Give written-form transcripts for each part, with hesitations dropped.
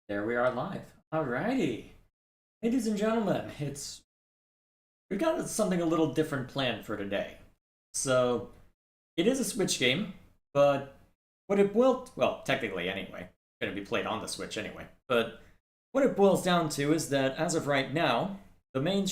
There we are live. Alrighty. Ladies and gentlemen, we've got something a little different planned for today. So, it is a Switch game, but what it boils, well, technically anyway, it's going to be played on the Switch anyway, but what it boils down to is that as of right now, the main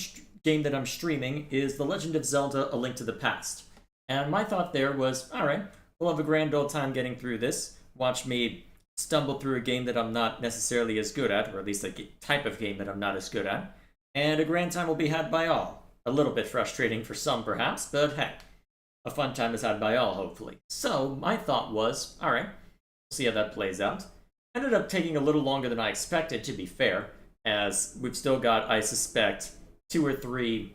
game that I'm streaming is The Legend of Zelda: A Link to the Past. And my thought there was, alright, we'll have a grand old time getting through this. Watch me stumble through a game that I'm not necessarily as good at, or at least a type of game that I'm not as good at, and a grand time will be had by all. A little bit frustrating for some, perhaps, but hey, a fun time is had by all, hopefully. So, my thought was, alright, we'll see how that plays out. Ended up taking a little longer than I expected, to be fair, as we've still got, I suspect, 2 or 3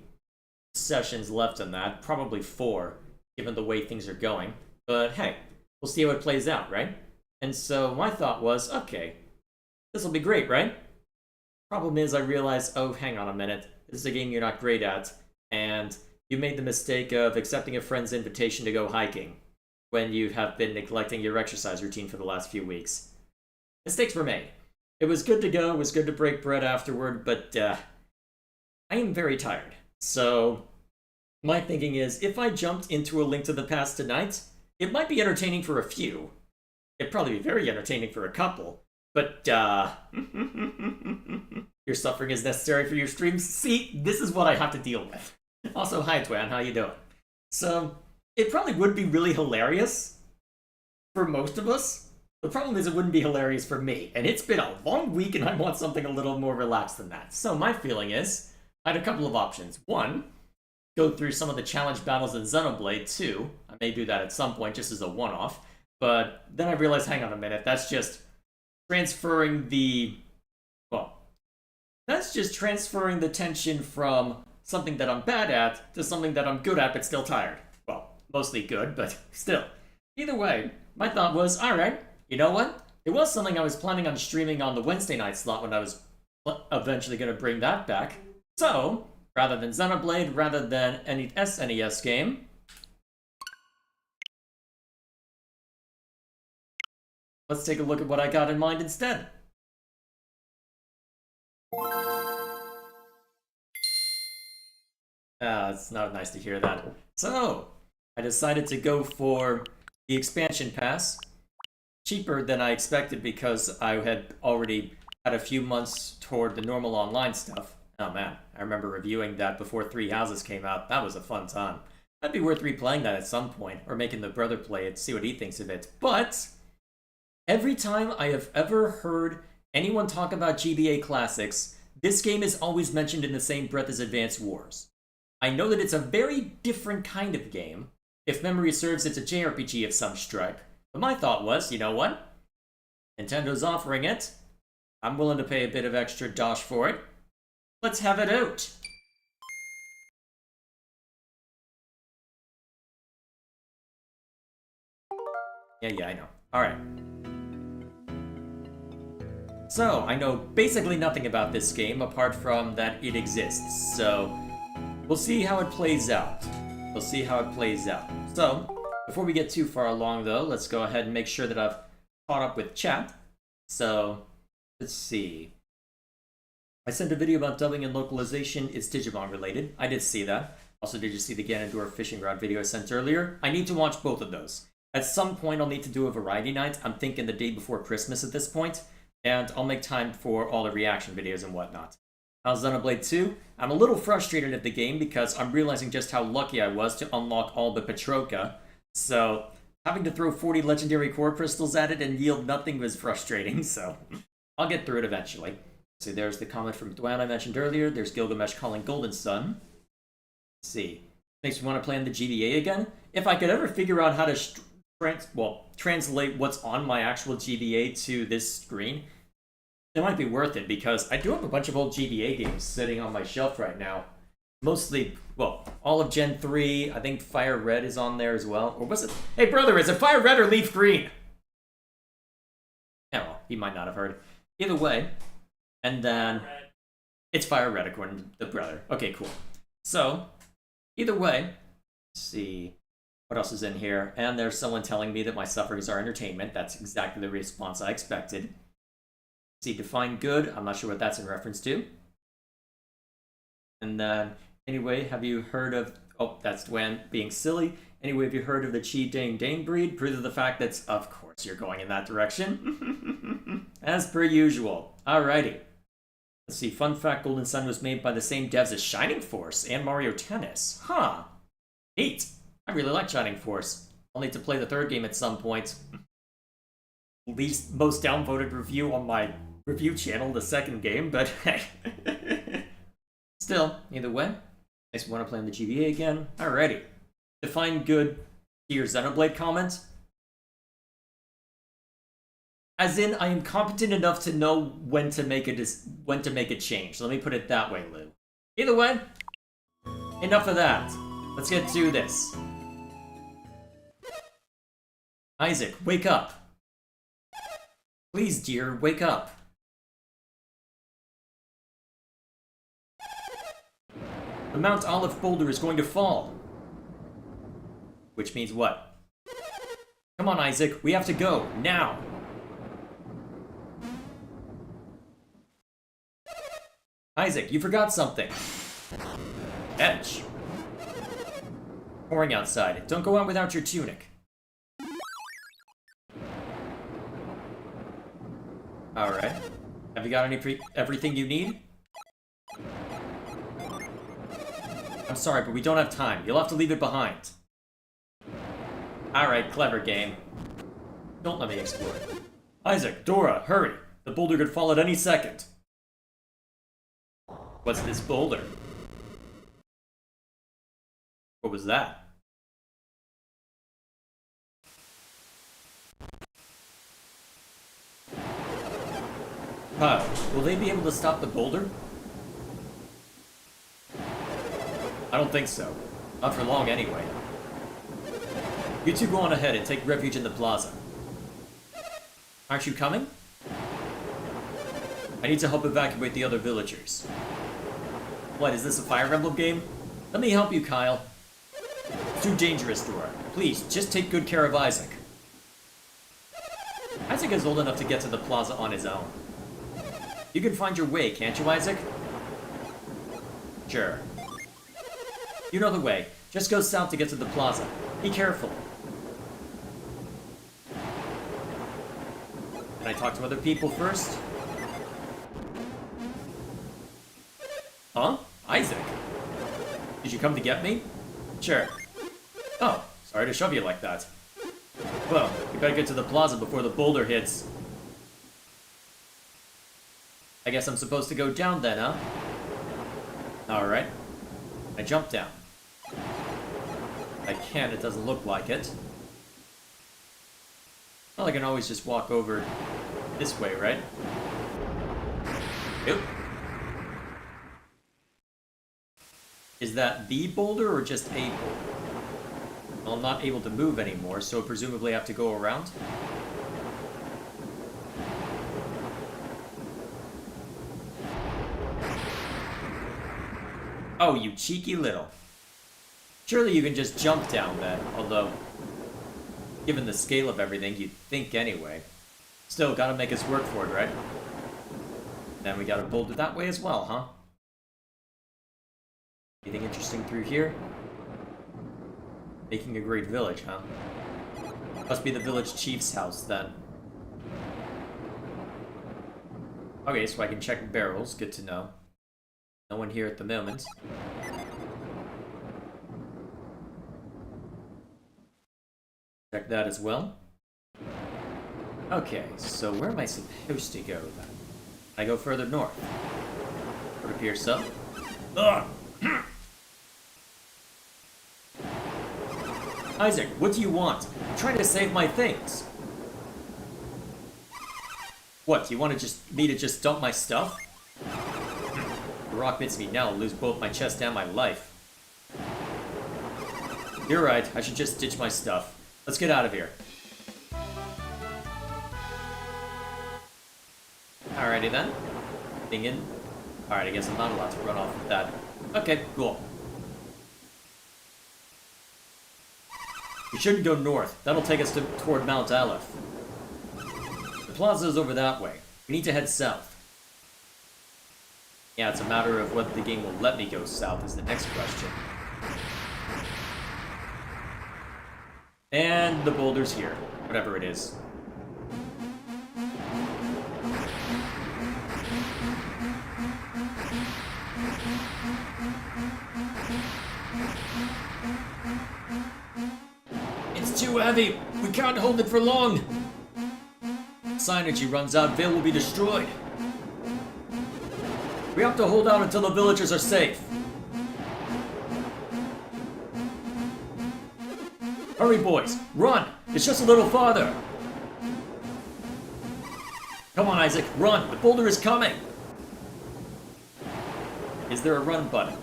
sessions left in that, probably 4, given the way things are going. But hey, we'll see how it plays out, right? And so my thought was, okay, this will be great, right? Problem is, I realized, oh, hang on a minute, this is a game you're not great at, and you made the mistake of accepting a friend's invitation to go hiking when you have been neglecting your exercise routine for the last few weeks. Mistakes were made. It was good to go, it was good to break bread afterward, but I am very tired. So my thinking is, if I jumped into A Link to the Past tonight, it might be entertaining for a few. It'd probably be very entertaining for a couple, but your suffering is necessary for your streams. See, this is what I have to deal with. Also, hi Twan, how you doing? So, it probably would be really hilarious for most of us. The problem is it wouldn't be hilarious for me, and it's been a long week and I want something a little more relaxed than that. So my feeling is, I had a couple of options. One, go through some of the challenge battles in Xenoblade. Two, I may do that at some point just as a one-off. But then I realized, hang on a minute, that's just transferring the... Well, that's just transferring the tension from something that I'm bad at to something that I'm good at but still tired. Well, mostly good, but still. Either way, my thought was, alright, you know what? It was something I was planning on streaming on the Wednesday night slot when I was eventually going to bring that back. So, rather than Xenoblade, rather than any SNES game, let's take a look at what I got in mind instead. It's not nice to hear that. So, I decided to go for the expansion pass. Cheaper than I expected because I had already had a few months toward the normal online stuff. Oh man, I remember reviewing that before Three Houses came out. That was a fun time. That'd be worth replaying that at some point, or making the brother play it, see what he thinks of it. But every time I have ever heard anyone talk about GBA Classics, this game is always mentioned in the same breath as Advance Wars. I know that it's a very different kind of game. If memory serves, it's a JRPG of some stripe. But my thought was, you know what? Nintendo's offering it. I'm willing to pay a bit of extra dosh for it. Let's have it out. Yeah, I know. Alright. So, I know basically nothing about this game apart from that it exists, so we'll see how it plays out. We'll see how it plays out. So, before we get too far along though, let's go ahead and make sure that I've caught up with chat. So, let's see. I sent a video about dubbing and localization. It's Digimon related. I did see that. Also, did you see the Ganondorf fishing rod video I sent earlier? I need to watch both of those. At some point, I'll need to do a variety night. I'm thinking the day before Christmas at this point. And I'll make time for all the reaction videos and whatnot. How's Xenoblade 2? I'm a little frustrated at the game because I'm realizing just how lucky I was to unlock all but Petroka. So, having to throw 40 legendary core crystals at it and yield nothing was frustrating, so I'll get through it eventually. So there's the comment from Dwan I mentioned earlier. There's Gilgamesh calling Golden Sun. Let's see. Makes me want to play on the GBA again. If I could ever figure out how to translate what's on my actual GBA to this screen, it might be worth it because I do have a bunch of old GBA games sitting on my shelf right now. Mostly, well, all of Gen 3. I think Fire Red is on there as well. Or was it? Hey, brother, is it Fire Red or Leaf Green? Yeah, well, he might not have heard. Either way. And then it's Fire Red according to the brother. Okay, cool. So, either way, let's see what else is in here. And there's someone telling me that my sufferings are entertainment. That's exactly the response I expected. See, define good. I'm not sure what that's in reference to. And then, anyway, have you heard of... Oh, that's Dwan being silly. Anyway, have you heard of the Chi Dang Dang breed? Proof of the fact that... Of course you're going in that direction. As per usual. Alrighty. Let's see. Fun fact, Golden Sun was made by the same devs as Shining Force and Mario Tennis. Huh. Neat. I really like Shining Force. I'll need to play the third game at some point. Least most downvoted review on my review channel, the second game, but hey. Still, either way, makes me want to play on the GBA again. Alrighty. Define good to your Xenoblade comment. As in, I am competent enough to know when to make a change. Let me put it that way, Lou. Either way, enough of that. Let's get to this. Isaac, wake up. Please, dear, wake up. The Mount Olive boulder is going to fall. Which means what? Come on, Isaac, we have to go, now! Isaac, you forgot something. Etch. Pouring outside. Don't go out without your tunic. Alright. Have you got everything you need? I'm sorry, but we don't have time. You'll have to leave it behind. Alright, clever game. Don't let me explore it. Isaac, Dora, hurry! The boulder could fall at any second. What's this boulder? What was that? Kyle, will they be able to stop the boulder? I don't think so. Not for long anyway. You two go on ahead and take refuge in the plaza. Aren't you coming? I need to help evacuate the other villagers. What, is this a Fire Emblem game? Let me help you, Kyle. It's too dangerous, Dora. Please, just take good care of Isaac. Isaac is old enough to get to the plaza on his own. You can find your way, can't you, Isaac? Sure. You know the way. Just go south to get to the plaza. Be careful. Can I talk to other people first? Huh? Isaac? Did you come to get me? Sure. Oh, sorry to shove you like that. Well, you better get to the plaza before the boulder hits. I guess I'm supposed to go down then, huh? Alright. I jump down. I can't, it doesn't look like it. Well, I can always just walk over this way, right? Yep. Is that the boulder or just a boulder? Well, I'm not able to move anymore, so presumably I have to go around. Oh, you cheeky little. Surely you can just jump down then, although, given the scale of everything, you'd think anyway. Still, gotta make us work for it, right? Then we gotta boulder that way as well, huh? Anything interesting through here? Making a great village, huh? Must be the village chief's house, then. Okay, so I can check barrels, good to know. No one here at the moment. Check that as well. Okay, so where am I supposed to go then? I go further north. Would appear so. Ugh! Isaac, what do you want? I'm trying to save my things. What, you want me to just dump my stuff? The rock hits me now, I'll lose both my chest and my life. You're right, I should just ditch my stuff. Let's get out of here. Alrighty then. Thing in. Alright, I guess I'm not allowed to run off with that. Okay, cool. We shouldn't go north. That'll take us toward Mount Aleph. The plaza is over that way. We need to head south. Yeah, it's a matter of whether the game will let me go south is the next question. And the boulder's here, whatever it is. It's too heavy! We can't hold it for long! As energy runs out, Vale will be destroyed. We have to hold out until the villagers are safe. Hurry, boys! Run! It's just a little farther! Come on, Isaac, run! The boulder is coming! Is there a run button?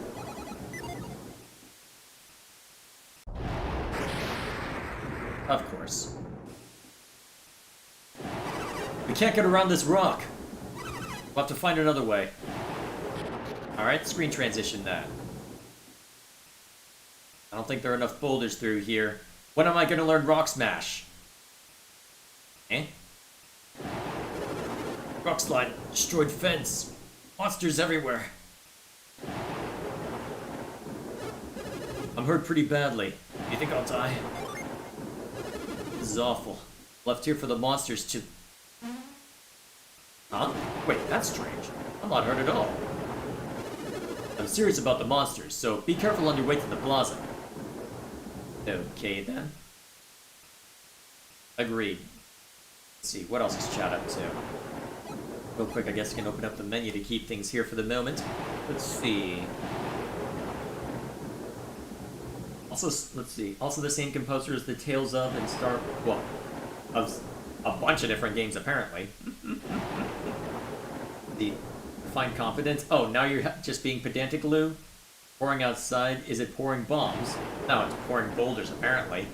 Of course. We can't get around this rock. We'll have to find another way. Alright, screen transition that. I don't think there are enough boulders through here. When am I gonna learn Rock Smash? Eh? Rock slide, destroyed fence. Monsters everywhere. I'm hurt pretty badly. Do you think I'll die? This is awful. Left here for the monsters to... Huh? Wait, that's strange. I'm not hurt at all. I'm serious about the monsters, so be careful on your way to the plaza. Okay, then. Agreed. Let's see, what else is chat up to? Real quick, I guess I can open up the menu to keep things here for the moment. Let's see. Also, let's see. Also the same composer as the Tales of and Star... Well, of a bunch of different games, apparently. The Find Confidence. Oh, now you're just being pedantic, Lou? Pouring outside. Is it pouring bombs? No, it's pouring boulders, apparently.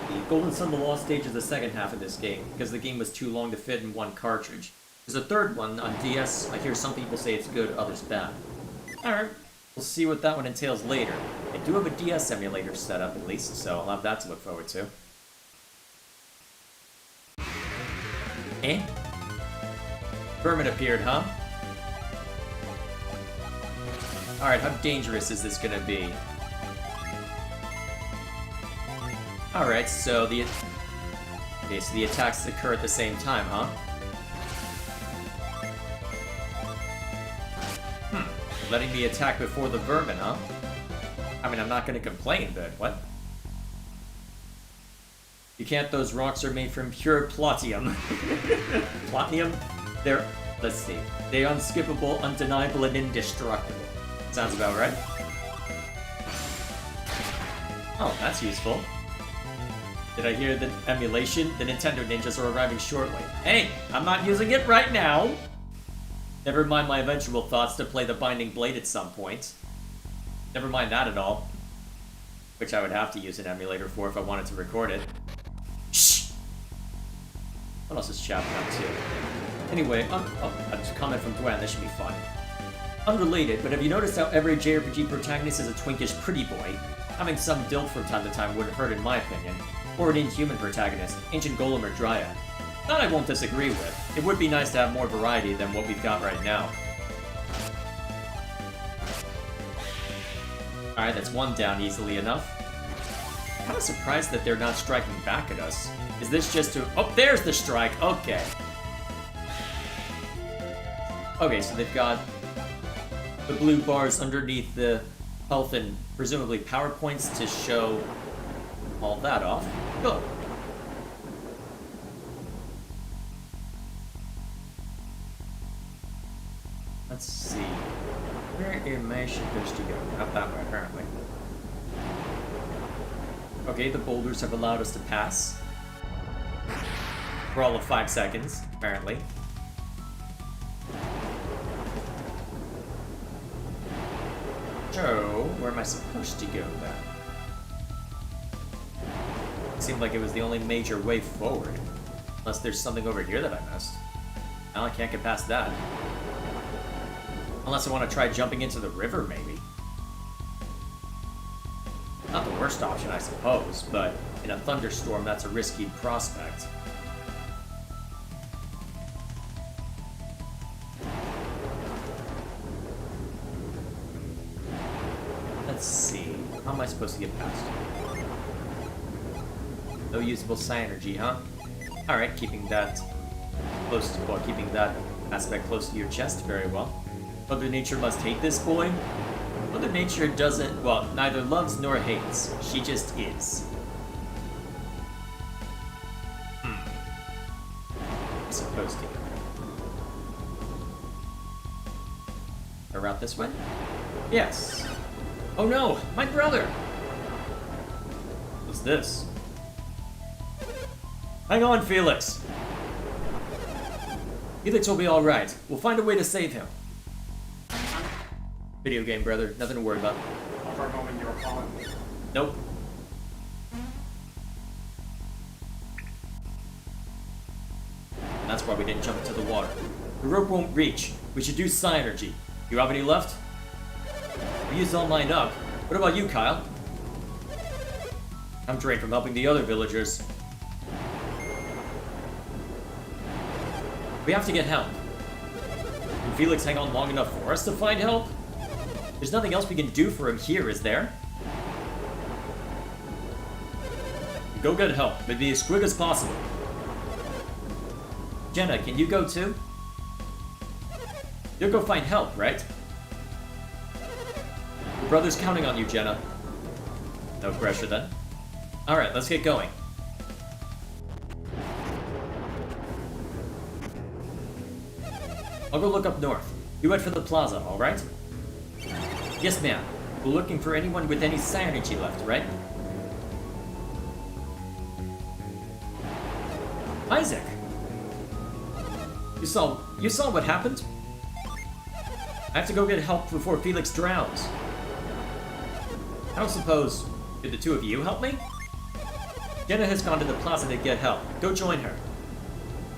The Golden Sun The Lost stage is the second half of this game, because the game was too long to fit in one cartridge. There's a third one on DS. I hear some people say it's good, others bad. Alright, we'll see what that one entails later. I do have a DS emulator set up, at least, so I'll have that to look forward to. Eh? Vermin appeared, huh? Alright, how dangerous is this gonna be? Alright, so the... Okay, so the attacks occur at the same time, huh? Letting me attack before the vermin, huh? I mean, I'm not gonna complain, but what? You can't, those rocks are made from pure platium. Platium? They're, let's see. They're unskippable, undeniable, and indestructible. Sounds about right. Oh, that's useful. Did I hear the emulation? The Nintendo ninjas are arriving shortly. Hey, I'm not using it right now! Never mind my eventual thoughts to play the Binding Blade at some point. Never mind that at all. Which I would have to use an emulator for if I wanted to record it. Shh! What else is chat up to? Anyway, a comment from Gwen, this should be fun. Unrelated, but have you noticed how every JRPG protagonist is a twinkish pretty boy? Having some dilt from time to time wouldn't hurt in my opinion. Or an inhuman protagonist, ancient golem or dryad. That I won't disagree with. It would be nice to have more variety than what we've got right now. Alright, that's one down easily enough. I'm kinda surprised that they're not striking back at us. Is this just to... Oh, there's the strike! Okay. Okay, so they've got the blue bars underneath the health and presumably power points to show all that off. Good. Let's see. Where am I supposed to go? Not that way, apparently. Okay, the boulders have allowed us to pass. For all of 5 seconds, apparently. So, where am I supposed to go then? It seemed like it was the only major way forward. Unless there's something over here that I missed. Now I can't get past that. Unless I want to try jumping into the river, maybe. Not the worst option, I suppose, but in a thunderstorm, that's a risky prospect. am I supposed to get past? No usable Psynergy, huh? Alright, keeping that close to, well, keeping that aspect close to your chest, very well. Mother Nature must hate this boy? Mother Nature doesn't, well, neither loves nor hates. She just is. Supposed to. A route this way? Yes. Oh no, my brother! What's this? Hang on, Felix! Felix will be alright. We'll find a way to save him. Video game, brother. Nothing to worry about. For a moment, you were calling me. Nope. And that's why we didn't jump into the water. The rope won't reach. We should do Psynergy. You have any left? We used all mine up. What about you, Kyle? I'm drained from helping the other villagers. We have to get help. Can Felix hang on long enough for us to find help? There's nothing else we can do for him here, is there? Go get help, but be as quick as possible. Jenna, can you go too? You'll go find help, right? Your brother's counting on you, Jenna. No pressure then. Alright, let's get going. I'll go look up north. You head for the plaza, alright? Yes, ma'am. We're looking for anyone with any Psynergy left, right? Isaac! You saw what happened? I have to go get help before Felix drowns. I don't suppose... Did the two of you help me? Jenna has gone to the plaza to get help. Go join her.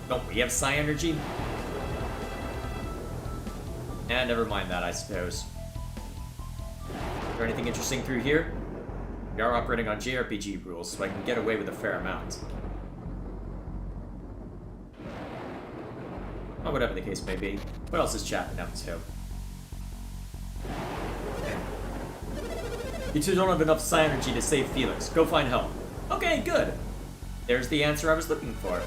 Don't we have Psynergy? Never mind that, I suppose. Is there anything interesting through here? We are operating on JRPG rules, so I can get away with a fair amount. Well, whatever the case may be. What else is Chapman up to? You two don't have enough Psynergy to save Felix. Go find help. Okay, good. There's the answer I was looking for.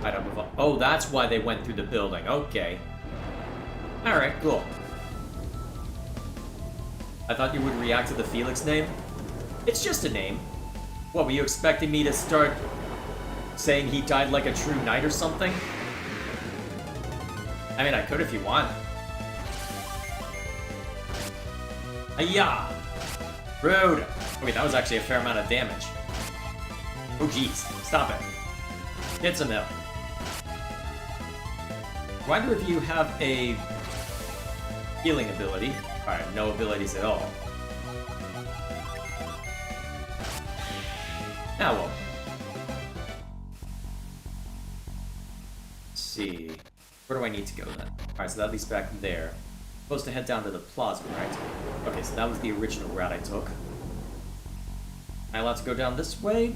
I don't know. Oh, that's why they went through the building. Okay. Alright, cool. I thought you would react to the Felix name. It's just a name. What, were you expecting me to start saying he died like a true knight or something? I mean, I could if you want. Ayah! Rude! Okay, that was actually a fair amount of damage. Oh, jeez. Stop it. Get some help. Do either of you have a healing ability? Alright, no abilities at all. Now well. Let's see. Where do I need to go then? Alright, so that leads back there. Supposed to head down to the plaza, right? Okay, so that was the original route I took. Am I allowed to go down this way?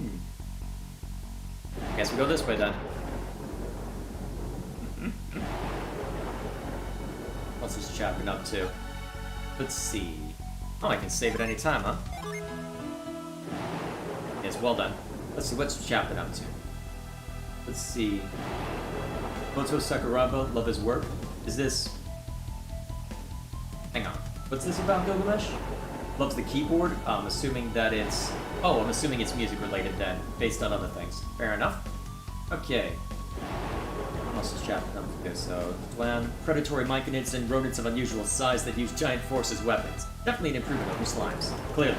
Guess we go this way then. What's this chap been up to? Let's see. Oh, I can save at any time, huh? Yes, well done. Let's see, what's chap been up to? Let's see. Moto Sakuraba, love his work. Is this... Hang on. What's this about Gilgamesh? Loves the keyboard. I'm assuming that it's... Oh, I'm assuming it's music related then, based on other things. Fair enough. Okay. What else is chapter up to? So, Dwan, predatory myconids and rodents of unusual size that use giant force as weapons. Definitely an improvement over slimes. Clearly.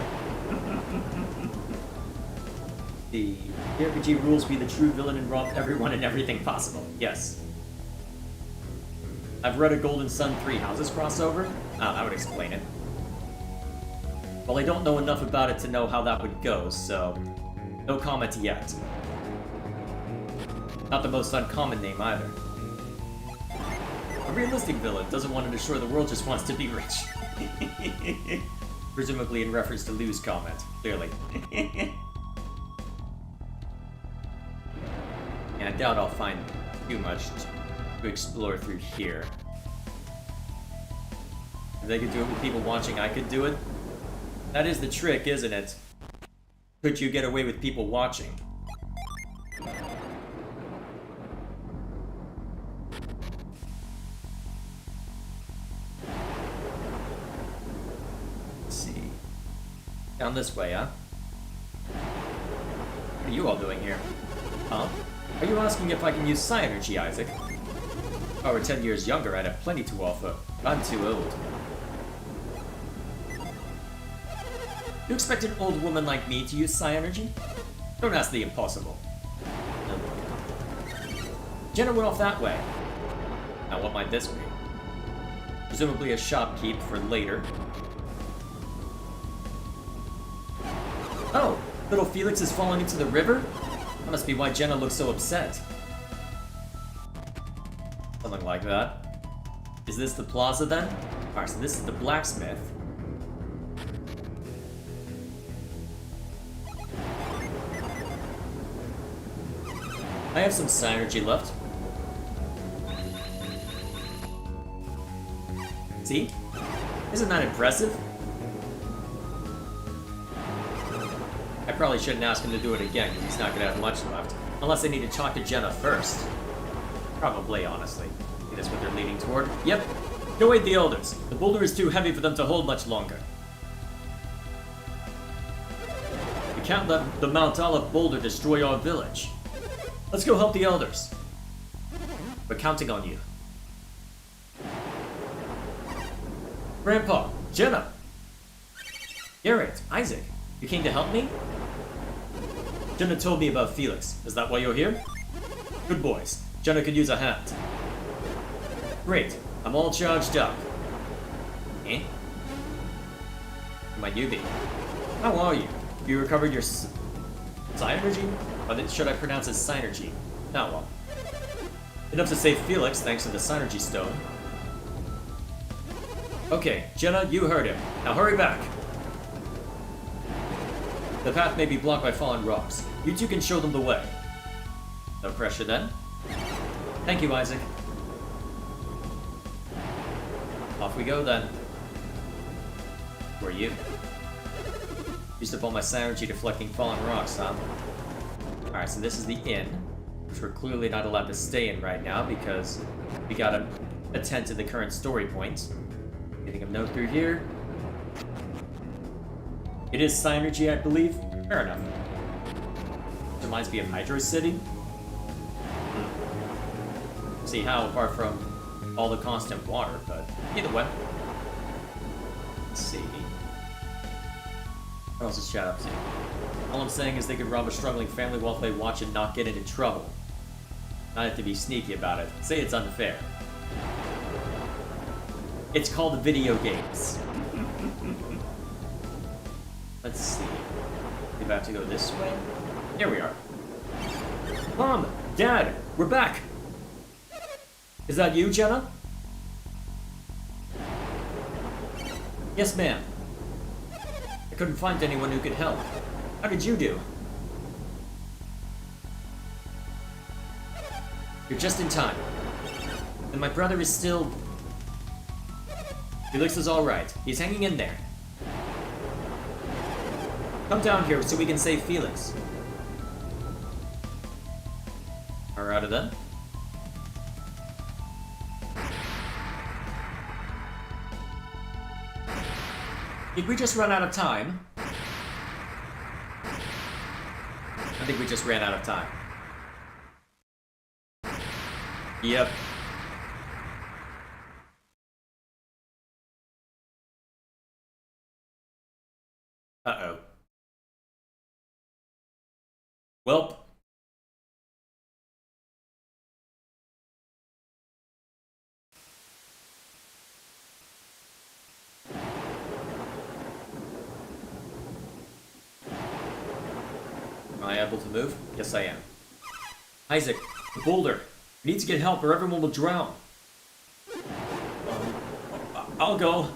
The RPG rules be the true villain and rob everyone and everything possible. Yes. I've read a Golden Sun 3 Houses crossover. Ah, that would explain it. Well, I don't know enough about it to know how that would go, so... No comment yet. Not the most uncommon name either. A realistic villain doesn't want to destroy the world, just wants to be rich. Presumably in reference to Lou's comment, clearly. Yeah, I doubt I'll find too much to explore through here. If they could do it with people watching, I could do it. That is the trick, isn't it? Could you get away with people watching? Let's see. Down this way, huh? What are you all doing here? Huh? Are you asking if I can use Psi Energy, Isaac? If I were 10 years younger, I'd have plenty to offer. I'm too old. You expect an old woman like me to use Psi Energy? Don't ask the impossible. No. Jenna went off that way. Now what might this be? Presumably a shopkeep for later. Oh! Little Felix has fallen into the river? That must be why Jenna looks so upset. Something like that. Is this the plaza then? Alright, so this is the blacksmith. I have some Psi Energy left. See? Isn't that impressive? I probably shouldn't ask him to do it again, because he's not going to have much left. Unless I need to talk to Jenna first. Probably, honestly. Is this what they're leaning toward? Yep. Go aid the elders. The boulder is too heavy for them to hold much longer. We can't let the Mount Olive boulder destroy our village. Let's go help the elders. We're counting on you. Grandpa, Jenna. Garrett, Isaac, you came to help me? Jenna told me about Felix. Is that why you're here? Good boys. Jenna could use a hand. Great. I'm all charged up. Eh? Who might you be? How are you? You recovered your Psi Energy? Or should I pronounce it Synergy? Now well. Enough to save Felix thanks to the Synergy stone. Okay, Jenna, you heard him. Now hurry back. The path may be blocked by fallen rocks. You two can show them the way. No pressure then. Thank you, Isaac. Off we go then. Who are you? Used up all my Psi Energy deflecting fallen rocks, huh? Alright, so this is the inn, which we're clearly not allowed to stay in right now because we gotta attend to the current story points. Anything of note through here? It is Psi Energy, I believe. Fair enough. Reminds me of Hydro City. See how, apart from all the constant water, but either way. Let's see. What else is chat up to? All I'm saying is they could rob a struggling family while they watch and not get into trouble. Not have to be sneaky about it. Say it's unfair. It's called video games. Let's see. We have to go this way? Here we are. Mom! Dad! We're back! Is that you, Jenna? Yes, ma'am. I couldn't find anyone who could help. How did you do? You're just in time. And my brother is still... Felix is alright. He's hanging in there. Come down here so we can save Felix. Alright then. Did we just run out of time? I think we just ran out of time. Yep. Uh-oh. Welp. Am I able to move? Yes, I am. Isaac, the boulder. We need to get help or everyone will drown. I'll go.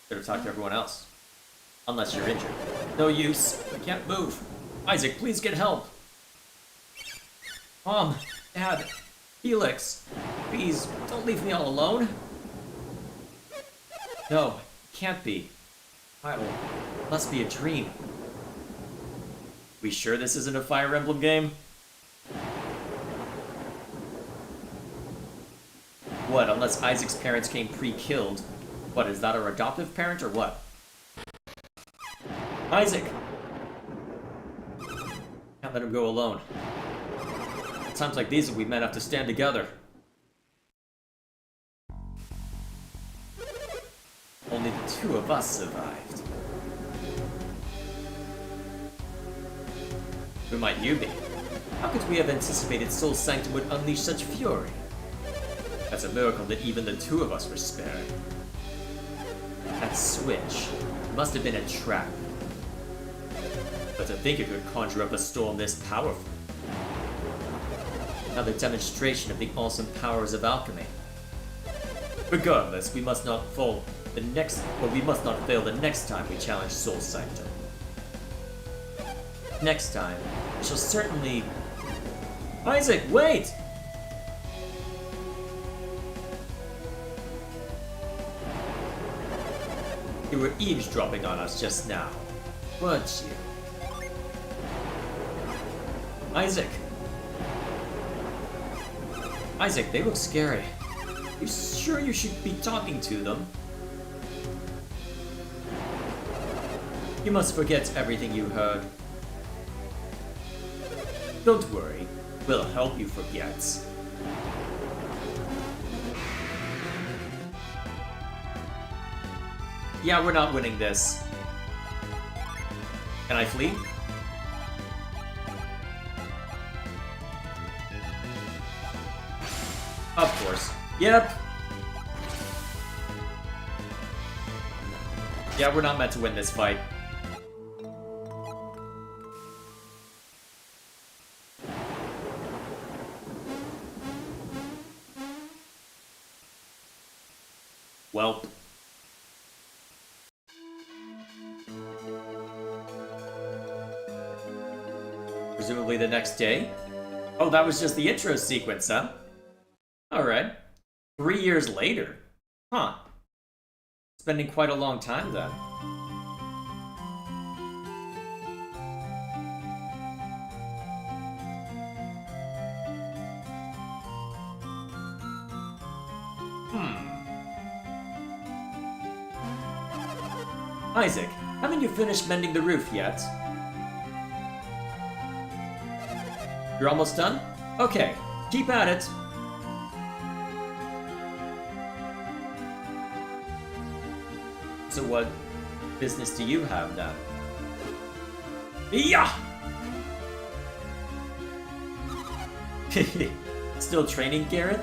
Should have talked to everyone else. Unless you're injured. No use. I can't move. Isaac, please get help. Mom, Dad, Felix, please don't leave me all alone. No, can't be. Idle. Must be a dream. We sure this isn't a Fire Emblem game? What, unless Isaac's parents came pre-killed? What, is that our adoptive parent or what? Isaac! Can't let him go alone. At times like these, we men have to stand together. Only the two of us survived. Who might you be? How could we have anticipated Soul Sanctum would unleash such fury? That's a miracle that even the two of us were spared. That switch must have been a trap. But to think it could conjure up a storm this powerful. Another demonstration of the awesome powers of alchemy. Regardless, we must not fail the next time we challenge Soul Sanctum. Next time, we shall certainly... Isaac, wait! You were eavesdropping on us just now, weren't you? Isaac! Isaac, they look scary. You sure you should be talking to them? You must forget everything you heard. Don't worry, we'll help you forget. Yeah, we're not winning this. Can I flee? Of course. Yep. Yeah, we're not meant to win this fight. Welp. Presumably the next day? Oh, that was just the intro sequence, huh? Alright. 3 years later. Huh. Spending quite a long time then. Isaac, haven't you finished mending the roof yet? You're almost done? Okay, keep at it. So what business do you have then? Yeah! Still training, Garrett?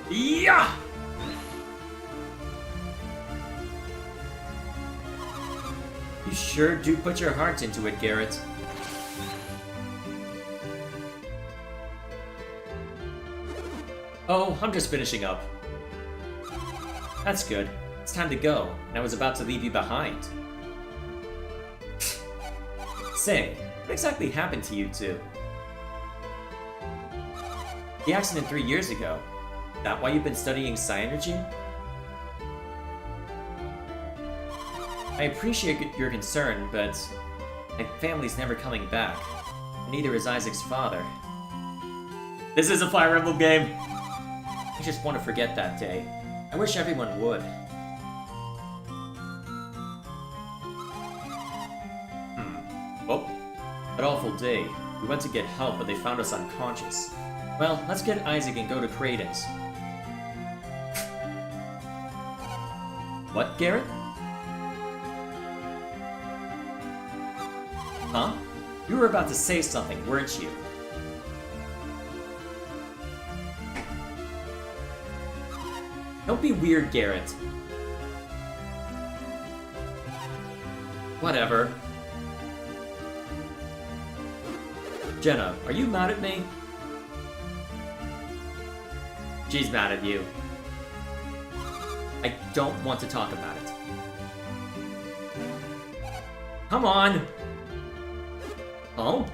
Yeah! You sure do put your heart into it, Garrett. Oh, I'm just finishing up. That's good. It's time to go, and I was about to leave you behind. Say, what exactly happened to you two? The accident 3 years ago. That why you've been studying Psynergy? I appreciate your concern, but my family's never coming back. Neither is Isaac's father. This is a Fire Emblem game! I just want to forget that day. I wish everyone would. Oh, that awful day. We went to get help, but they found us unconscious. Well, let's get Isaac and go to Kraden's. What, Garrett? Huh? You were about to say something, weren't you? Don't be weird, Garrett. Whatever. Jenna, are you mad at me? She's mad at you. I don't want to talk about it. Come on! Oh?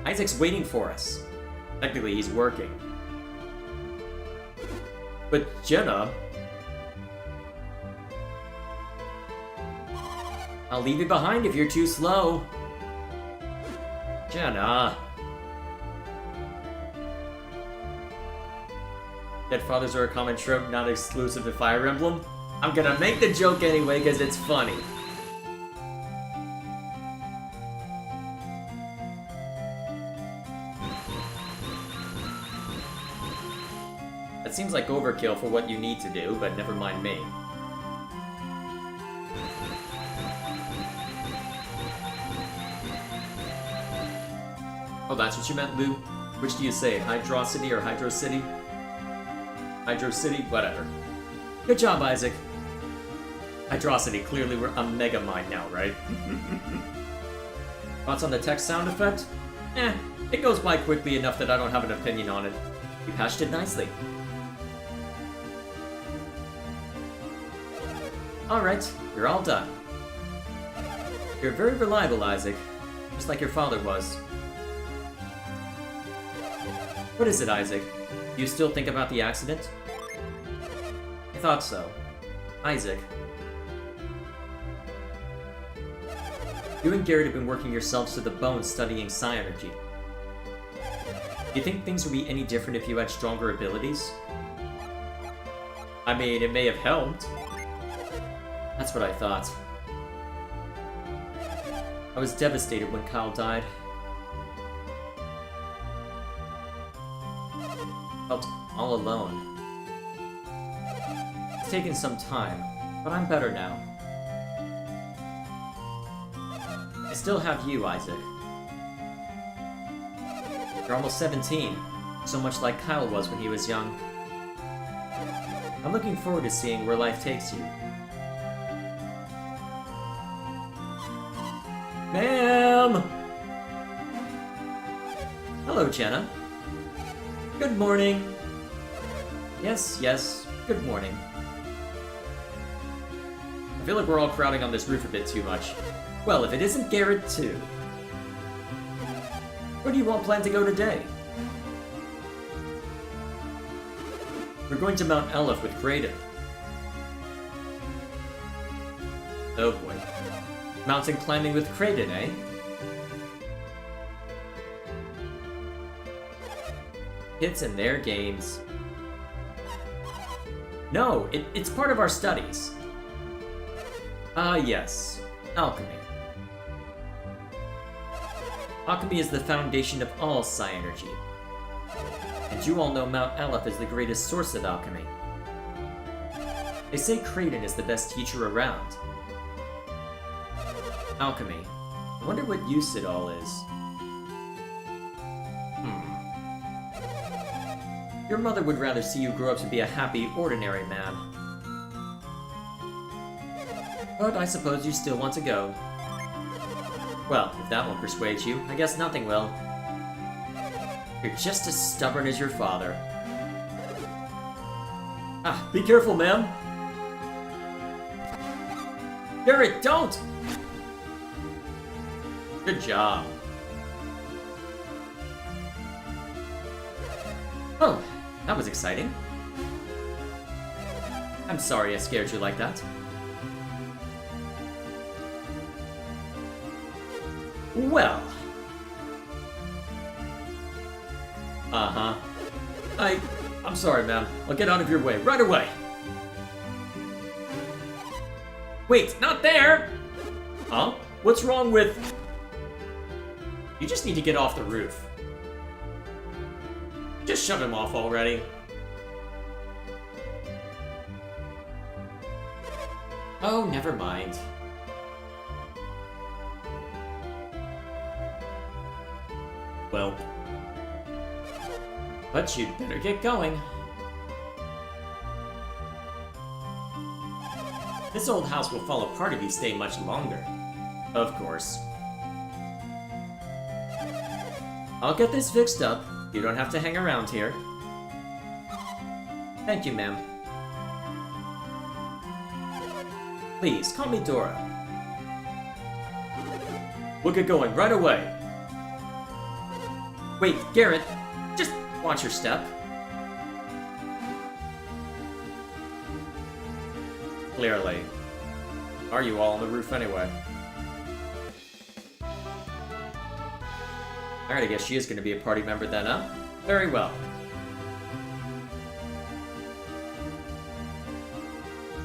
Isaac's waiting for us. Technically, he's working. But Jenna... I'll leave you behind if you're too slow. Jenna... Dead fathers are a common trope, not exclusive to Fire Emblem. I'm gonna make the joke anyway because it's funny. That seems like overkill for what you need to do, but never mind me. Oh, that's what you meant, Lou? Which do you say, Hydrocity or Hydro City? Hydro City? Whatever. Good job, Isaac. Hydrocity, clearly we're a Mega Mind now, right? Thoughts on the text sound effect? It goes by quickly enough that I don't have an opinion on it. You patched it nicely. Alright, you're all done. You're very reliable, Isaac. Just like your father was. What is it, Isaac? Do you still think about the accident? I thought so. Isaac. You and Garrett have been working yourselves to the bone studying psi energy. Do you think things would be any different if you had stronger abilities? I mean, it may have helped. That's what I thought. I was devastated when Kyle died. Felt all alone. It's taken some time, but I'm better now. I still have you, Isaac. You're almost 17, so much like Kyle was when he was young. I'm looking forward to seeing where life takes you. Ma'am! Hello, Jenna. Good morning. Yes, good morning. I feel like we're all crowding on this roof a bit too much. Well, if it isn't Garrett, too. Where do you all plan to go today? We're going to Mount Aleph with Kraden. Oh boy. Mountain climbing with Kraden, eh? Kids and their games. No, it's part of our studies. Ah, yes. Alchemy. Alchemy is the foundation of all psi energy. And you all know Mount Aleph is the greatest source of alchemy. They say Kraden is the best teacher around. Alchemy. I wonder what use it all is. Your mother would rather see you grow up to be a happy, ordinary man. But I suppose you still want to go. Well, if that won't persuade you, I guess nothing will. You're just as stubborn as your father. Ah, be careful, ma'am! Garrett, don't! Good job. Oh, that was exciting. I'm sorry I scared you like that. Well. Uh-huh. I'm sorry, ma'am. I'll get out of your way right away. Wait, not there! Huh? What's wrong with... You just need to get off the roof. Just shut him off already. Oh, never mind. Well. But you'd better get going. This old house will fall apart if you stay much longer. Of course. I'll get this fixed up. You don't have to hang around here. Thank you, ma'am. Please, call me Dora. We'll get going right away. Wait, Garrett, just watch your step. Clearly. Are you all on the roof anyway? Alright, I guess she is going to be a party member then, huh? Very well.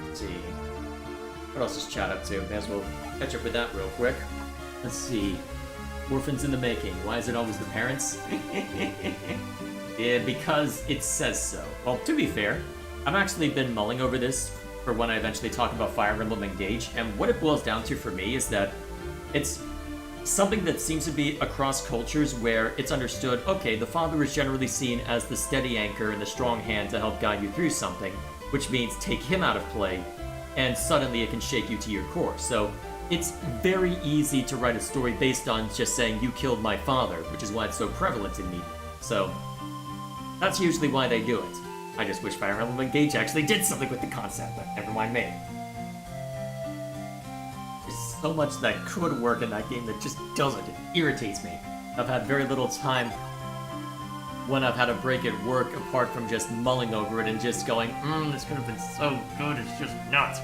Let's see. What else is Chad up to? May as well catch up with that real quick. Let's see. Orphans in the making. Why is it always the parents? Yeah, because it says so. Well, to be fair, I've actually been mulling over this for when I eventually talk about Fire Emblem Engage, and what it boils down to for me is that it's something that seems to be across cultures where it's understood, okay, the father is generally seen as the steady anchor and the strong hand to help guide you through something, which means take him out of play, and suddenly it can shake you to your core. So it's very easy to write a story based on just saying, you killed my father, which is why it's so prevalent in media. So that's usually why they do it. I just wish Fire Emblem Engage actually did something with the concept, but never mind me. There's so much that could work in that game that just doesn't. It irritates me. I've had very little time when I've had a break at work apart from just mulling over it and just going, this could have been so good, it's just not.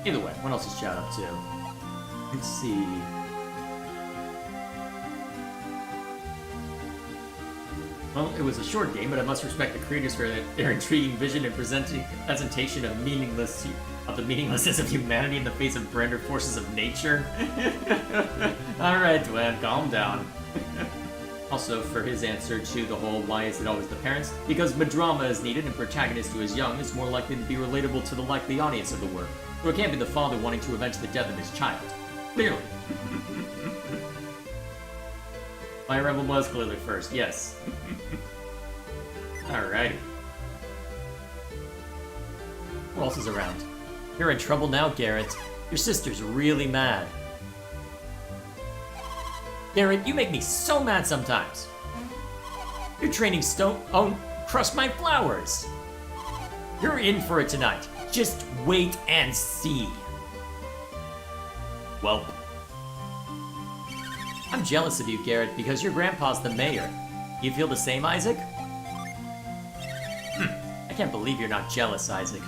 Either way, what else is Chad up to? Let's see. Well, it was a short game, but I must respect the creators for their intriguing vision and presentation of the meaninglessness of humanity in the face of grander forces of nature. Alright, Dwayne, calm down. Also, for his answer to the whole why is it always the parents, because drama is needed and protagonist who is young is more likely to be relatable to the likely audience of the work, so it can't be the father wanting to avenge the death of his child. Clearly. Fire Emblem was clearly first, yes. Alrighty. Who else is around? You're in trouble now, Garrett. Your sister's really mad. Garrett, you make me so mad sometimes. You're training stone. Oh, crush my flowers. You're in for it tonight. Just wait and see. Welp. I'm jealous of you, Garrett, because your grandpa's the mayor. You feel the same, Isaac? I can't believe you're not jealous, Isaac.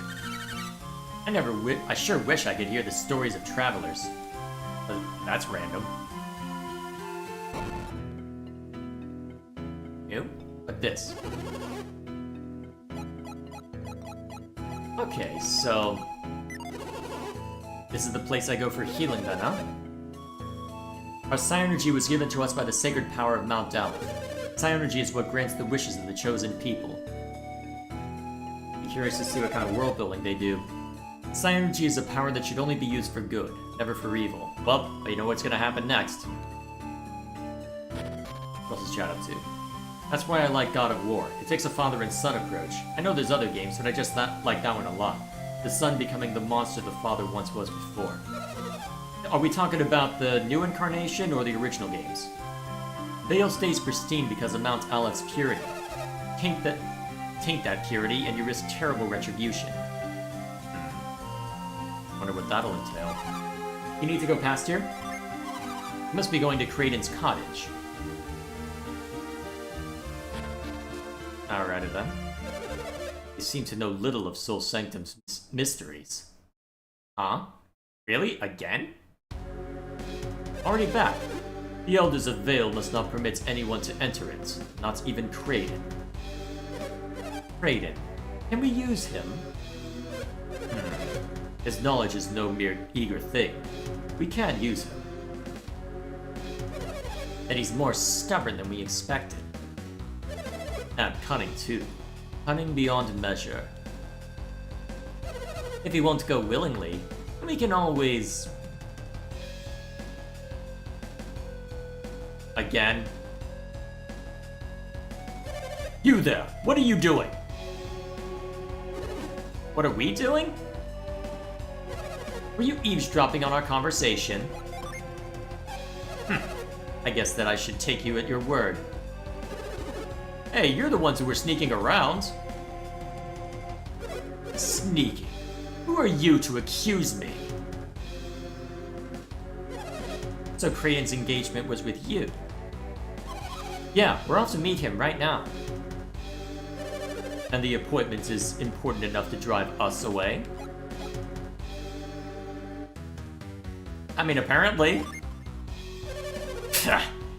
I sure wish I could hear the stories of travelers. But that's random. Ew? But this. Okay, so... this is the place I go for healing then, huh? Our Psi Energy was given to us by the sacred power of Mount Aleph. Psi Energy is what grants the wishes of the chosen people. Be curious to see what kind of world building they do. Psi Energy is a power that should only be used for good, never for evil. Well, you know what's gonna happen next. What else is Chad up to? That's why I like God of War. It takes a father and son approach. I know there's other games, but I just like that one a lot. The son becoming the monster the father once was before. Are we talking about the new incarnation or the original games? Vale stays pristine because of Mount Aleph's purity. Taint that purity and you risk terrible retribution. Wonder what that'll entail. You need to go past here? You must be going to Kraden's cottage. Alrighty then. You seem to know little of Sol Sanctum's mysteries. Huh? Really? Again? Already back. The Elders of Vale must not permit anyone to enter it, not even Kraden. Kraden. Can we use him? His knowledge is no mere eager thing. We can use him. And he's more stubborn than we expected. And cunning too. Cunning beyond measure. If he won't go willingly, we can always... Again? You there! What are you doing? What are we doing? Were you eavesdropping on our conversation? I guess that I should take you at your word. Hey, you're the ones who were sneaking around. Sneaking? Who are you to accuse me? So Kraden's engagement was with you. Yeah, we're off to meet him right now. And the appointment is important enough to drive us away? I mean, apparently.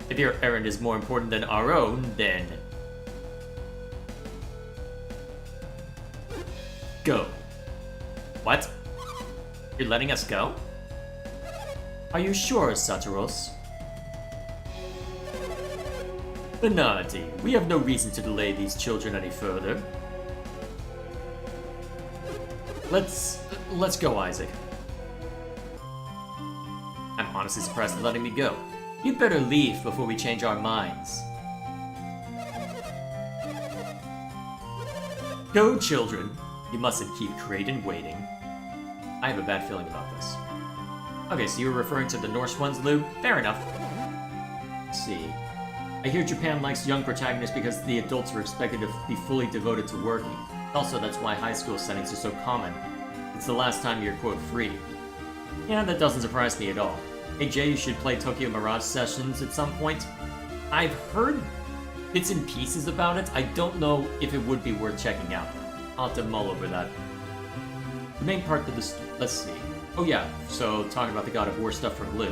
If your errand is more important than our own, then... Go. What? You're letting us go? Are you sure, Saturos? Benardi, we have no reason to delay these children any further. Let's go, Isaac. I'm honestly surprised at letting me go. You'd better leave before we change our minds. Go, children. You mustn't keep Kraden waiting. I have a bad feeling about this. Okay, so you were referring to the Norse ones, Lou? Fair enough. Let's see. I hear Japan likes young protagonists because the adults are expected to be fully devoted to working. Also, that's why high school settings are so common. It's the last time you're, quote, free. Yeah, that doesn't surprise me at all. Hey Jay, you should play Tokyo Mirage Sessions at some point. I've heard bits and pieces about it. I don't know if it would be worth checking out. I'll have to mull over that. The main part of the let's see. Oh yeah, so talking about the God of War stuff from Lou.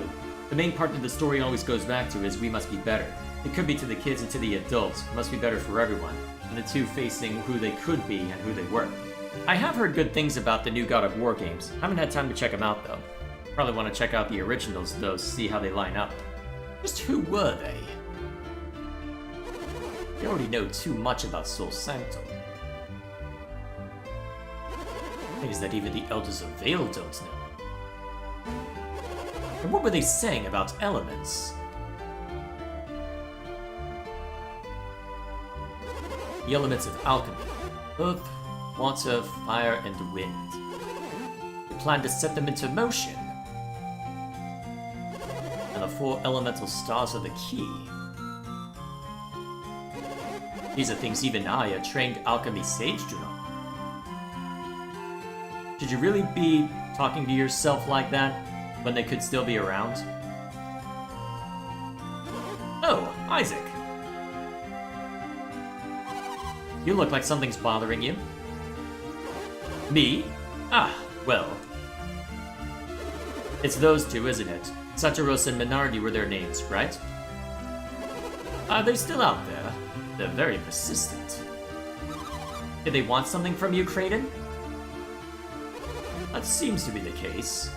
The main part of the story always goes back to is we must be better. It could be to the kids and to the adults. It must be better for everyone. And the two facing who they could be and who they were. I have heard good things about the new God of War games. Haven't had time to check them out though. Probably want to check out the originals though, see how they line up. Just who were they? You already know too much about Sol Sanctum. Things that even the Elders of Vale don't know. And what were they saying about elements? The elements of alchemy. Earth, water, fire, and wind. You plan to set them into motion. And the 4 elemental stars are the key. These are things even I, a trained alchemy sage, do know. Should you really be talking to yourself like that when they could still be around? Oh, Isaac. You look like something's bothering you. Me? Ah, well. It's those two, isn't it? Saturos and Menardi were their names, right? Are they still out there? They're very persistent. Did they want something from you, Kraden? That seems to be the case.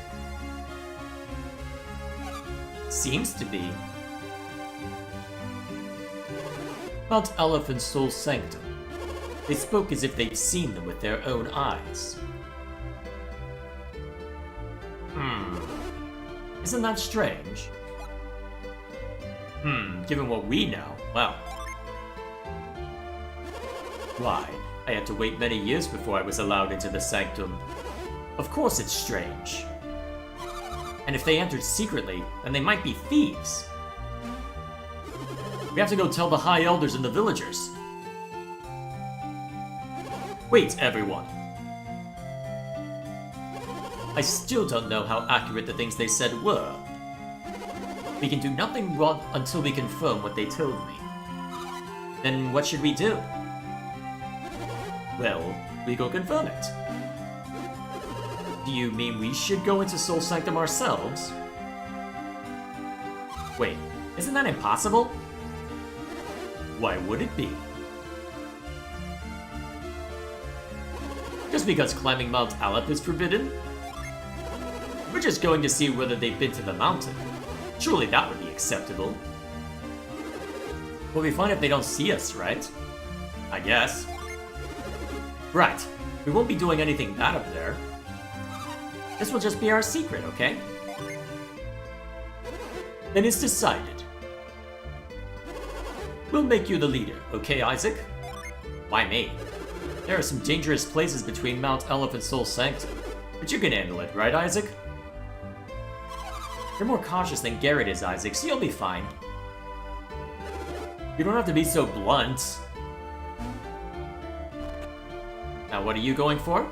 Seems to be. Mount Aleph and Sol Sanctum. They spoke as if they'd seen them with their own eyes. Isn't that strange? Given what we know, well. Why, I had to wait many years before I was allowed into the Sanctum. Of course it's strange. And if they entered secretly, then they might be thieves. We have to go tell the High Elders and the villagers. Wait, everyone. I still don't know how accurate the things they said were. We can do nothing wrong until we confirm what they told me. Then what should we do? Well, we go confirm it. Do you mean we should go into Sol Sanctum ourselves? Wait, isn't that impossible? Why would it be? Just because climbing Mount Aleph is forbidden? We're just going to see whether they've been to the mountain. Surely that would be acceptable. We'll be fine if they don't see us, right? I guess. Right. We won't be doing anything bad up there. This will just be our secret, okay? Then it's decided. We'll make you the leader, okay, Isaac? Why me? There are some dangerous places between Mount Aleph and Sol Sanctum, but you can handle it, right, Isaac? You're more cautious than Garrett is, Isaac, so you'll be fine. You don't have to be so blunt. Now, what are you going for?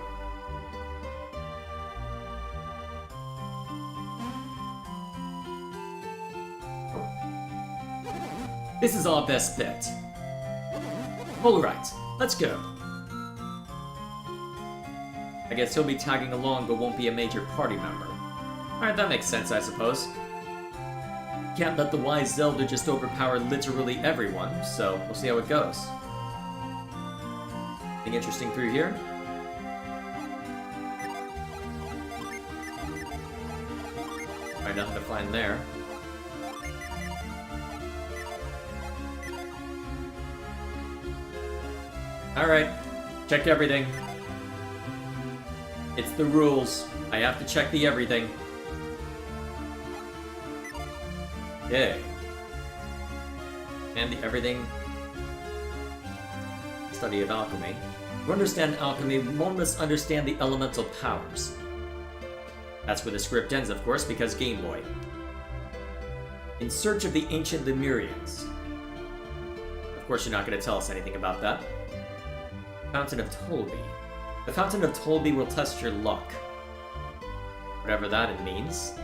This is our best bet. Alright, let's go. I guess he'll be tagging along but won't be a major party member. Alright, that makes sense, I suppose. Can't let the wise Zelda just overpower literally everyone, so we'll see how it goes. Anything interesting through here? Alright, nothing to find there. Alright, check everything. It's the rules. I have to check the everything. Okay. And the everything. Study of alchemy. To understand alchemy, one must understand the elemental powers. That's where the script ends, of course, because Game Boy. In search of the ancient Lemurians. Of course, you're not going to tell us anything about that. Fountain of Tolby. The Fountain of Tolby will test your luck. Whatever that means.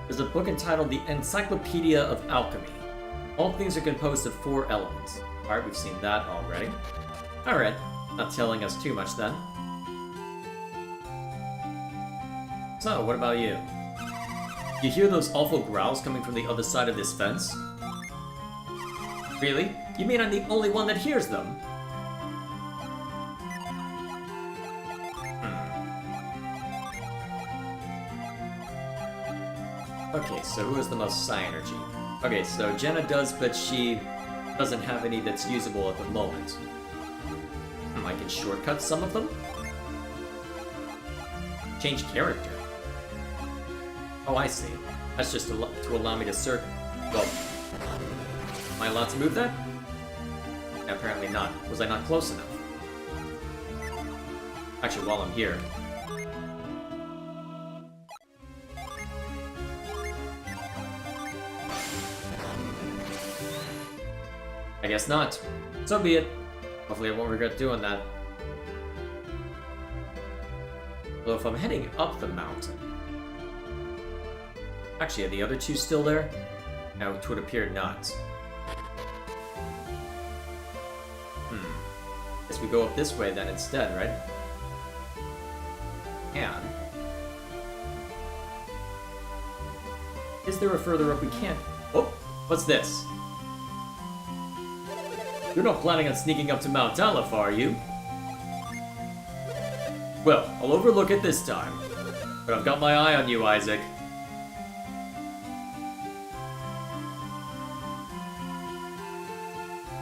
There's a book entitled The Encyclopedia of Alchemy. All things are composed of 4 elements. Alright, we've seen that already. Alright, not telling us too much then. So, what about you? You hear those awful growls coming from the other side of this fence? Really? You mean I'm the only one that hears them? Okay, so who has the most psi energy? Okay, so Jenna does, but she doesn't have any that's usable at the moment. I can shortcut some of them? Change character. Oh, I see. That's just to allow me to search. Well, am I allowed to move that? Apparently not. Was I not close enough? Actually, while I'm here... I guess not. So be it. Hopefully I won't regret doing that. Although if I'm heading up the mountain... Actually, are the other 2 still there? No, it would appear not. Guess we go up this way then instead, right? And... Is there a further up we can't... Oh! What's this? You're not planning on sneaking up to Mount Aleph, are you? Well, I'll overlook it this time. But I've got my eye on you, Isaac.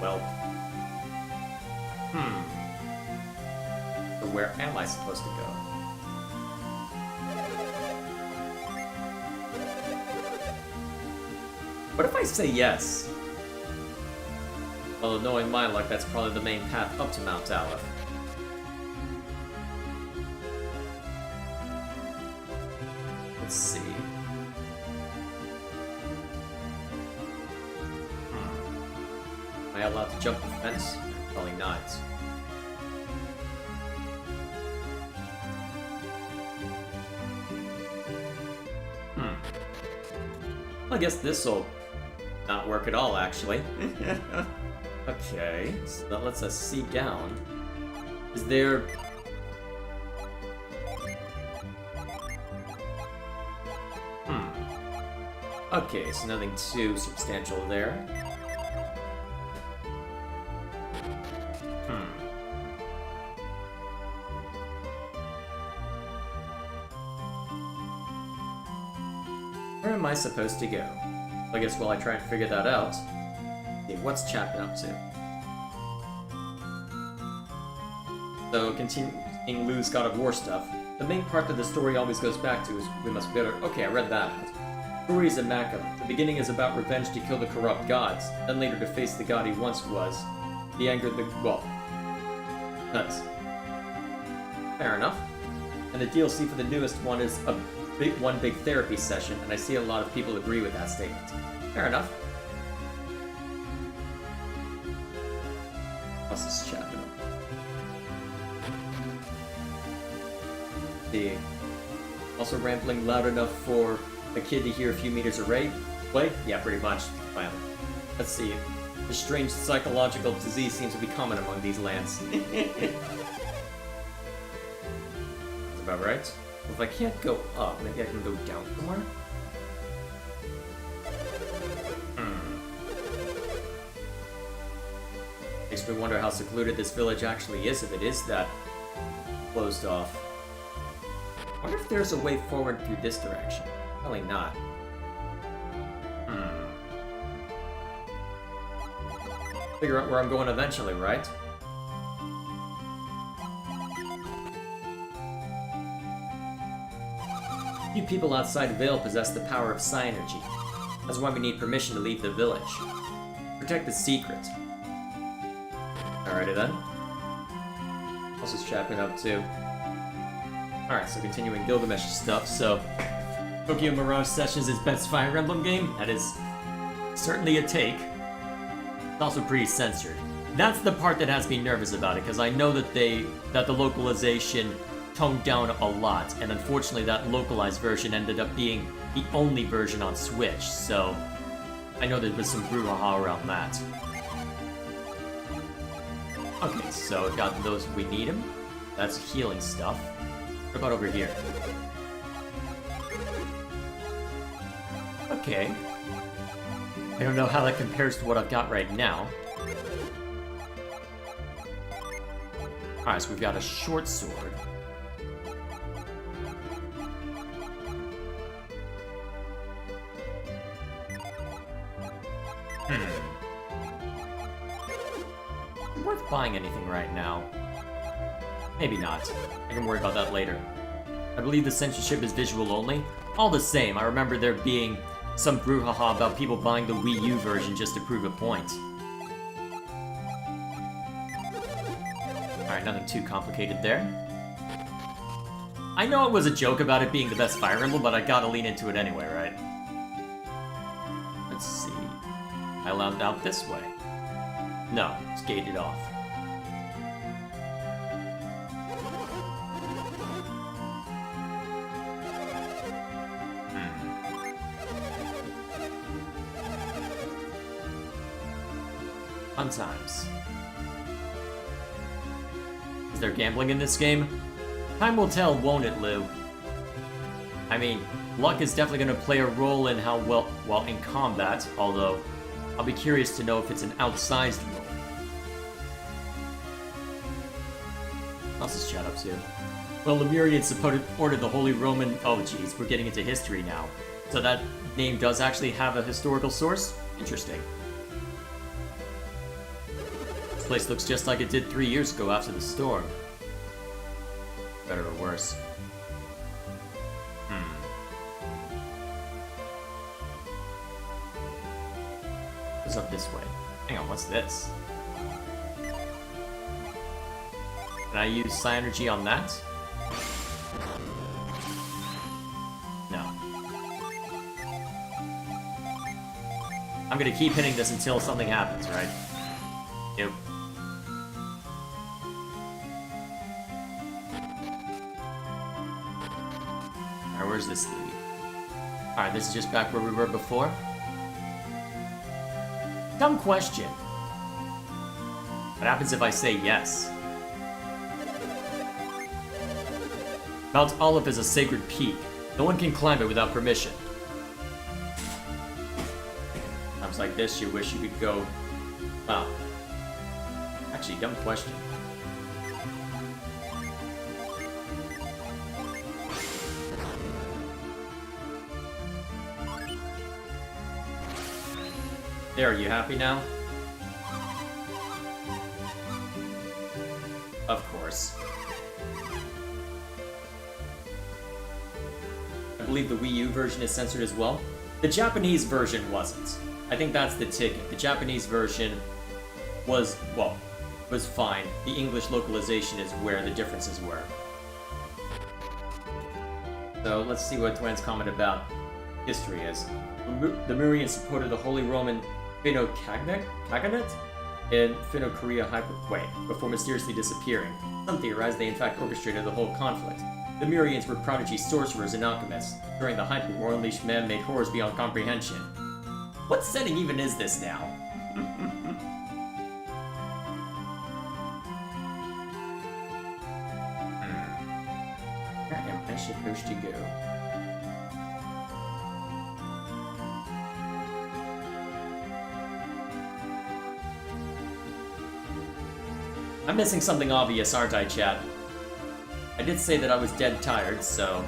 Well... So where am I supposed to go? What if I say yes? Although knowing my luck, that's probably the main path up to Mount Aleph. Let's see. Am I allowed to jump the fence? Probably not. I guess this'll not work at all, actually. Okay, so that lets us see down. Is there... Okay, so nothing too substantial there. Where am I supposed to go? I guess while I try and figure that out... What's chat been up to? So, continuing Lou's God of War stuff, the main part that the story always goes back to is we must better... Okay, I read that out. The story is immaculate. The beginning is about revenge to kill the corrupt gods, then later to face the god he once was. He angered the... well... Nice. Fair enough. And the DLC for the newest one is a one big therapy session, and I see a lot of people agree with that statement. Fair enough. What's this chapter? The also rambling loud enough for a kid to hear a few meters away? Yeah, pretty much. Finally. Let's see. The strange psychological disease seems to be common among these lands. That's about right. If I can't go up, maybe I can go down somewhere? Makes me wonder how secluded this village actually is if it is that closed off. I wonder if there's a way forward through this direction. Probably not. Figure out where I'm going eventually, right? Few people outside Vale possess the power of psi energy. That's why we need permission to leave the village. Protect the secret. Alrighty then. What's this chap been up to? Alright, so continuing Gilgamesh's stuff, so... Tokyo Mirage Sessions is best Fire Emblem game? That is certainly a take. It's also pretty censored. That's the part that has me nervous about it, because I know that the localization toned down a lot, and unfortunately that localized version ended up being the only version on Switch, so I know there was some brouhaha around that. Okay, so we've got those, we need them. That's healing stuff. What about over here? Okay. I don't know how that compares to what I've got right now. Alright, so we've got a short sword. Worth buying anything right now? Maybe not. I can worry about that later. I believe the censorship is visual only. All the same, I remember there being some brouhaha about people buying the Wii U version just to prove a point. Alright, nothing too complicated there. I know it was a joke about it being the best Fire Emblem, but I gotta lean into it anyway, right? Let's see. I allowed out this way. No, it's gated off. Fun times. Is there gambling in this game? Time will tell, won't it, Lou? I mean, luck is definitely going to play a role in how well in combat, although I'll be curious to know if it's an outsized role. What's this chat up to? Well, Lemurian supported the Holy Roman... Oh, jeez, we're getting into history now. So that name does actually have a historical source? Interesting. This place looks just like it did 3 years ago after the storm. Better or worse. What's up this way? Hang on, what's this? Can I use Psi Energy on that? No. I'm gonna keep hitting this until something happens, right? Yep. Alright, where's this lead? Alright, this is just back where we were before. Dumb question. What happens if I say yes? Mount Olive is a sacred peak. No one can climb it without permission. Times like this, you wish you could go... Wow. Actually, dumb question. There, are you happy now? Of course. I believe the Wii U version is censored as well. The Japanese version wasn't. I think that's the ticket. The Japanese version was, well, was fine. The English localization is where the differences were. So let's see what Dwayne's comment about history is. The Lemurians supported the Holy Roman Khaganate in Finno-Korea before mysteriously disappearing. Some theorize they in fact orchestrated the whole conflict. The Lemurians were prodigy sorcerers and alchemists. During the Hyper War, unleashed man-made horrors beyond comprehension. What setting even is this now? Where am I supposed to go? I'm missing something obvious, aren't I, chat? I did say that I was dead tired, so...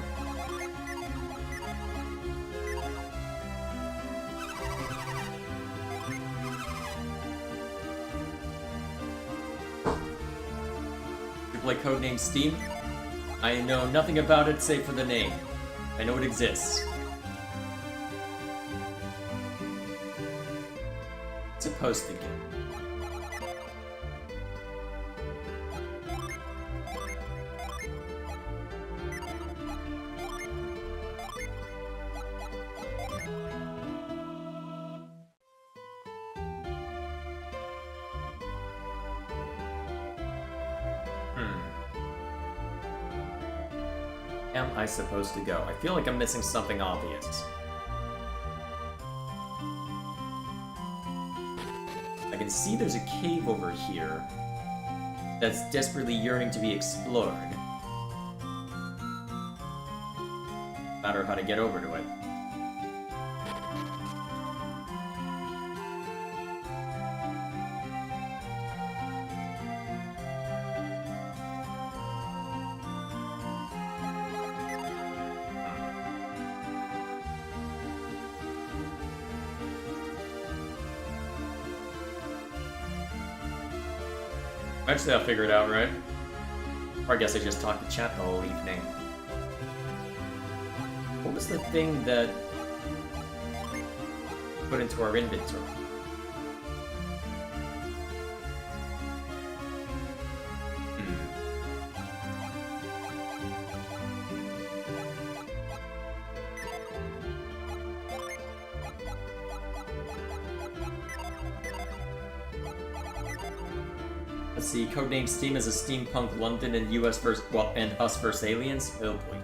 You play Codename Steam? I know nothing about it save for the name. I know it exists. It's supposed to get. Am I supposed to go? I feel like I'm missing something obvious. I can see there's a cave over here that's desperately yearning to be explored. Matter of how to get over to it. Eventually I'll figure it out, right? Or I guess I just talked to chat the whole evening. What was the thing that put into our inventory? Let's see, Codename Steam is a steampunk London and US vs. Well, and Us vs. Aliens? Oh boy.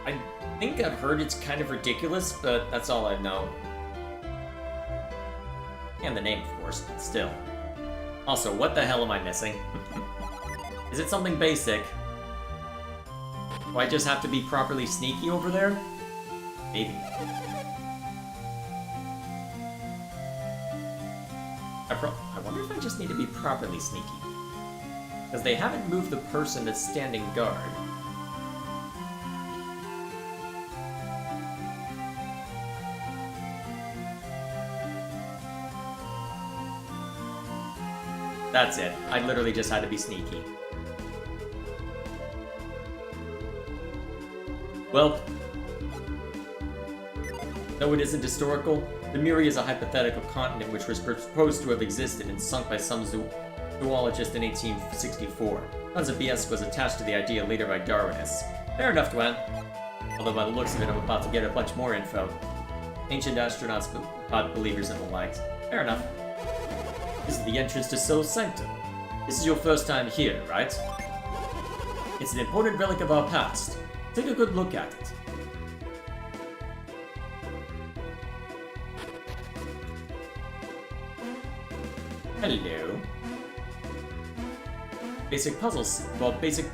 I think I've heard it's kind of ridiculous, but that's all I know. And the name, of course, but still. Also, what the hell am I missing? Is it something basic? Do I just have to be properly sneaky over there? Maybe. I wonder if I just need to be properly sneaky. Because they haven't moved the person that's standing guard. That's it. I literally just had to be sneaky. Well, though it isn't historical, Lemuria is a hypothetical continent which was proposed to have existed and sunk by some zoologist in 1864. Tons of BS was attached to the idea later by Darwinists. Fair enough, Gwen. Although by the looks of it, I'm about to get a bunch more info. Ancient astronauts, God believers, and the likes. Fair enough. This is the entrance to Sol Sanctum. This is your first time here, right? It's an important relic of our past. Take a good look at it. Hello. Basic puzzles. Well, basic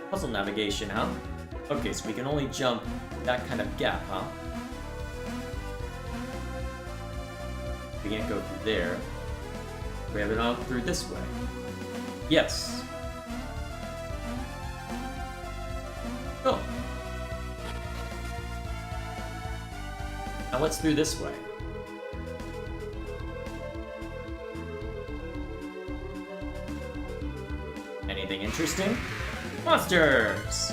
puzzle navigation, huh? Okay, so we can only jump that kind of gap, huh? We can't go through there. We have it on through this way. Yes. Cool. Now what's through this way? Anything interesting? Monsters!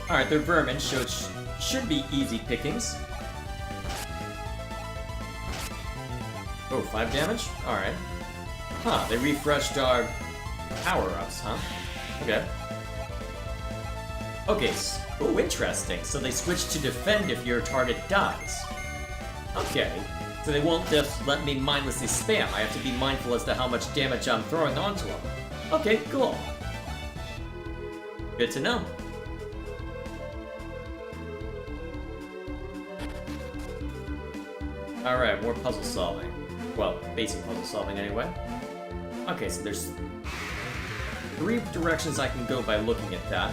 Alright, they're vermin, so it should be easy pickings. Oh, 5 damage? Alright. Huh, they refreshed our power-ups, huh? Okay. Okay, oh, interesting. So they switched to defend if your target dies. Okay. So they won't just let me mindlessly spam. I have to be mindful as to how much damage I'm throwing onto them. Okay, cool. Good to know. Alright, more puzzle solving. Well, basic puzzle solving anyway. Okay, so there's 3 directions I can go by looking at that.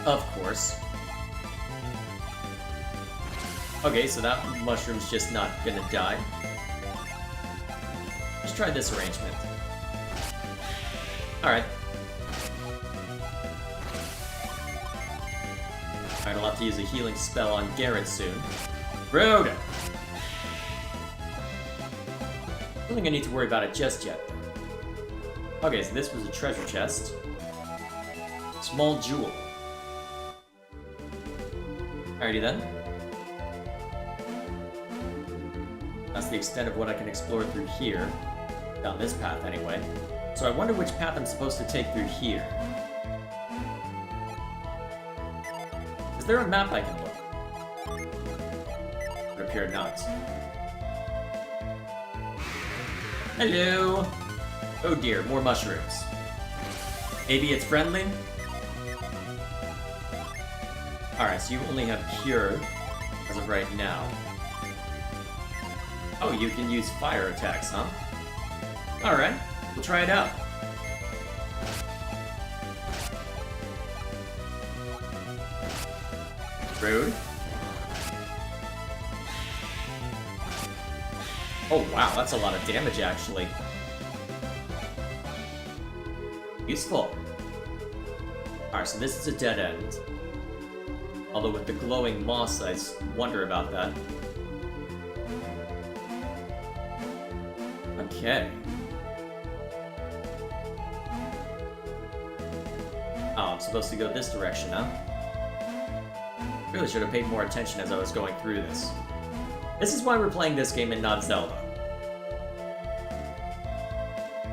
Of course. Okay, so that mushroom's just not gonna die. Let's try this arrangement. Alright. Alright, I'll have to use a healing spell on Garrett soon. Rude! I don't think I need to worry about it just yet. Okay, so this was a treasure chest. Small jewel. Alrighty then. That's the extent of what I can explore through here. Down this path, anyway. So I wonder which path I'm supposed to take through here. Is there a map I can look? It would appear not. Hello! Oh dear, more mushrooms. Maybe it's friendly? Alright, so you only have Cure as of right now. Oh, you can use fire attacks, huh? Alright, we'll try it out. Rude. Oh wow, that's a lot of damage actually. Useful. Alright, so this is a dead end. Although with the glowing moss, I wonder about that. Okay. Oh, I'm supposed to go this direction, huh? Really should have paid more attention as I was going through this. This is why we're playing this game and not Zelda.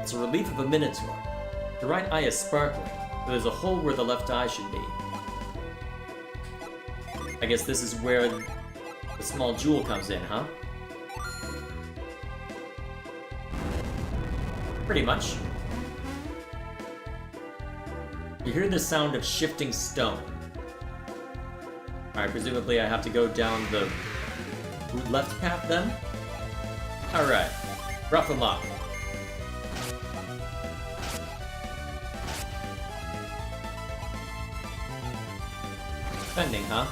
It's a relief of a Minotaur. The right eye is sparkling, but there's a hole where the left eye should be. I guess this is where the small jewel comes in, huh? Pretty much. You hear the sound of shifting stone. Alright, presumably I have to go down the left path then? Alright, rough them up. Defending, huh?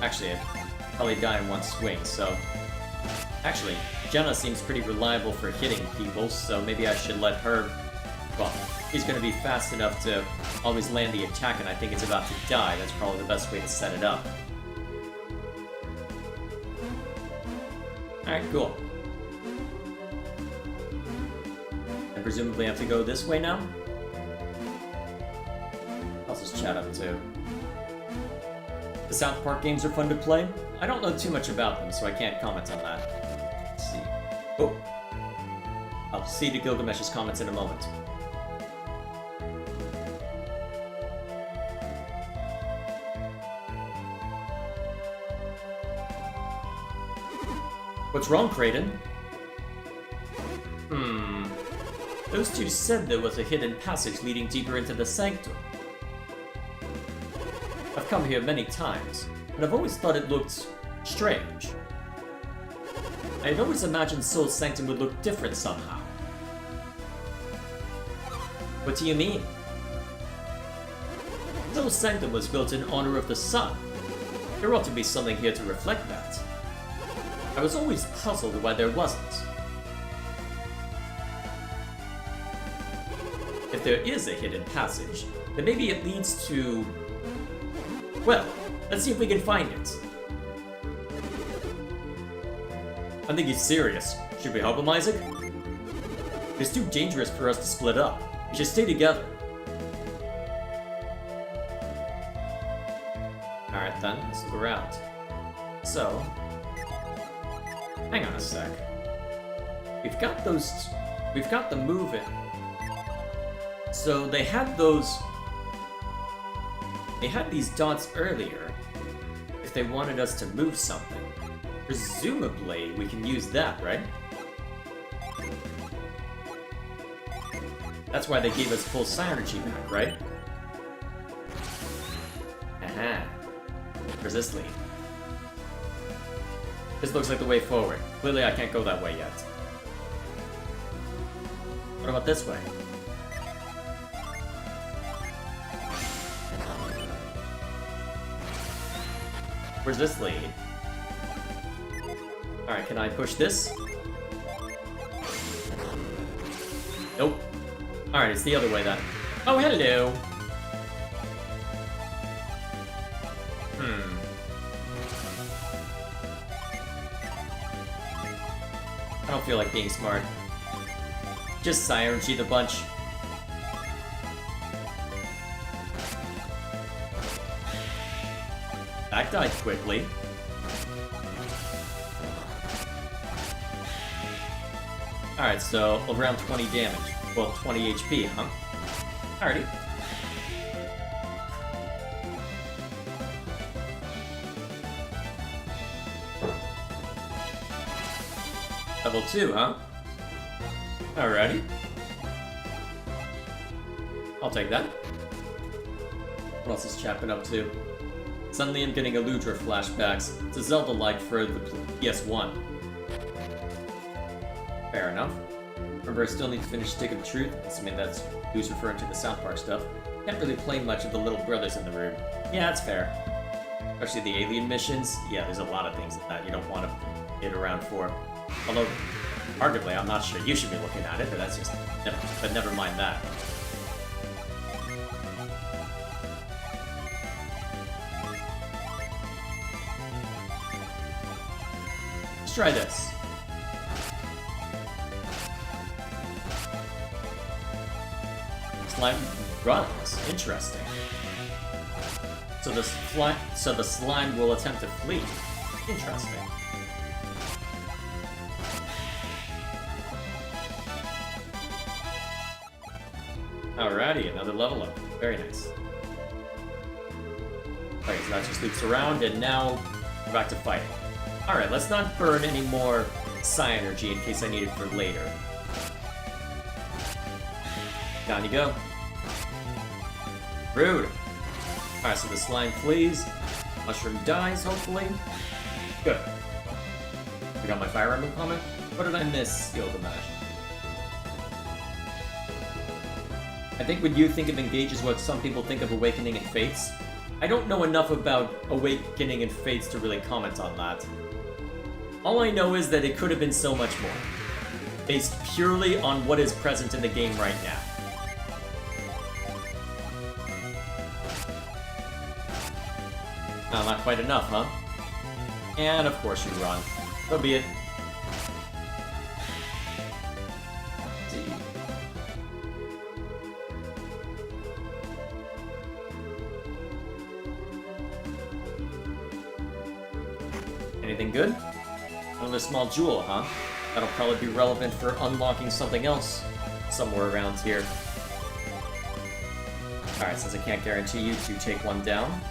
Actually, I'd probably die in one swing, so... Actually, Jenna seems pretty reliable for hitting people, so maybe I should let her... Well, he's gonna be fast enough to always land the attack, and I think it's about to die. That's probably the best way to set it up. Alright, cool. And presumably I have to go this way now? I'll just chat up too. The South Park games are fun to play. I don't know too much about them, so I can't comment on that. Let's see. Oh. I'll see to Gilgamesh's comments in a moment. What's wrong, Kraden? Those two said there was a hidden passage leading deeper into the sanctum. I've come here many times, and I've always thought it looked strange. I had always imagined Soul Sanctum would look different somehow. What do you mean? Soul Sanctum was built in honor of the sun. There ought to be something here to reflect that. I was always puzzled why there wasn't. If there is a hidden passage, then maybe it leads to... Well, let's see if we can find it. I think he's serious. Should we help him, Isaac? It's too dangerous for us to split up. We should stay together. Alright then, let's look around. So... Hang on a sec. We've got those... We've got the move in. So they had those... They had these dots earlier if they wanted us to move something. Presumably, we can use that, right? That's why they gave us full synergy back, right? Aha. Where's this lead? This looks like the way forward. Clearly I can't go that way yet. What about this way? Where's this lead? Alright, can I push this? Nope. Alright, it's the other way then. Oh, hello! I don't feel like being smart. Just Psy-Energy the bunch. That died quickly. Alright, so around 20 damage. Well, 20 HP, huh? Alrighty. Level 2, huh? Alrighty. I'll take that. What else is chat been up to? Suddenly I'm getting Eludra flashbacks. It's a Zelda-like for the PS1. Fair enough. Remember, I still need to finish Stick of Truth, assuming that's who's referring to the South Park stuff. Can't really play much of the little brothers in the room. Yeah, that's fair. Especially the alien missions. Yeah, there's a lot of things that you don't want to get around for. Although, arguably, I'm not sure you should be looking at it, but that's just... But never mind that. Let's try this. Slime runs. Interesting. So the slime will attempt to flee. Interesting. Alrighty, another level up. Very nice. Okay, so that just loops around, and now we're back to fighting. Alright, let's not burn any more Psy-Energy in case I need it for later. Down you go. Rude. Alright, so the slime flees. Mushroom dies, hopefully. Good. I got my Fire Emblem comment. What did I miss, Gilgamesh? I think when you think of Engage is what some people think of Awakening and Fates. I don't know enough about Awakening and Fates to really comment on that. All I know is that it could have been so much more, based purely on what is present in the game right now. Not quite enough, huh? And of course you run. So be it. Let's see. Anything good? Another small jewel, huh? That'll probably be relevant for unlocking something else somewhere around here. Alright, since I can't guarantee you to take one down.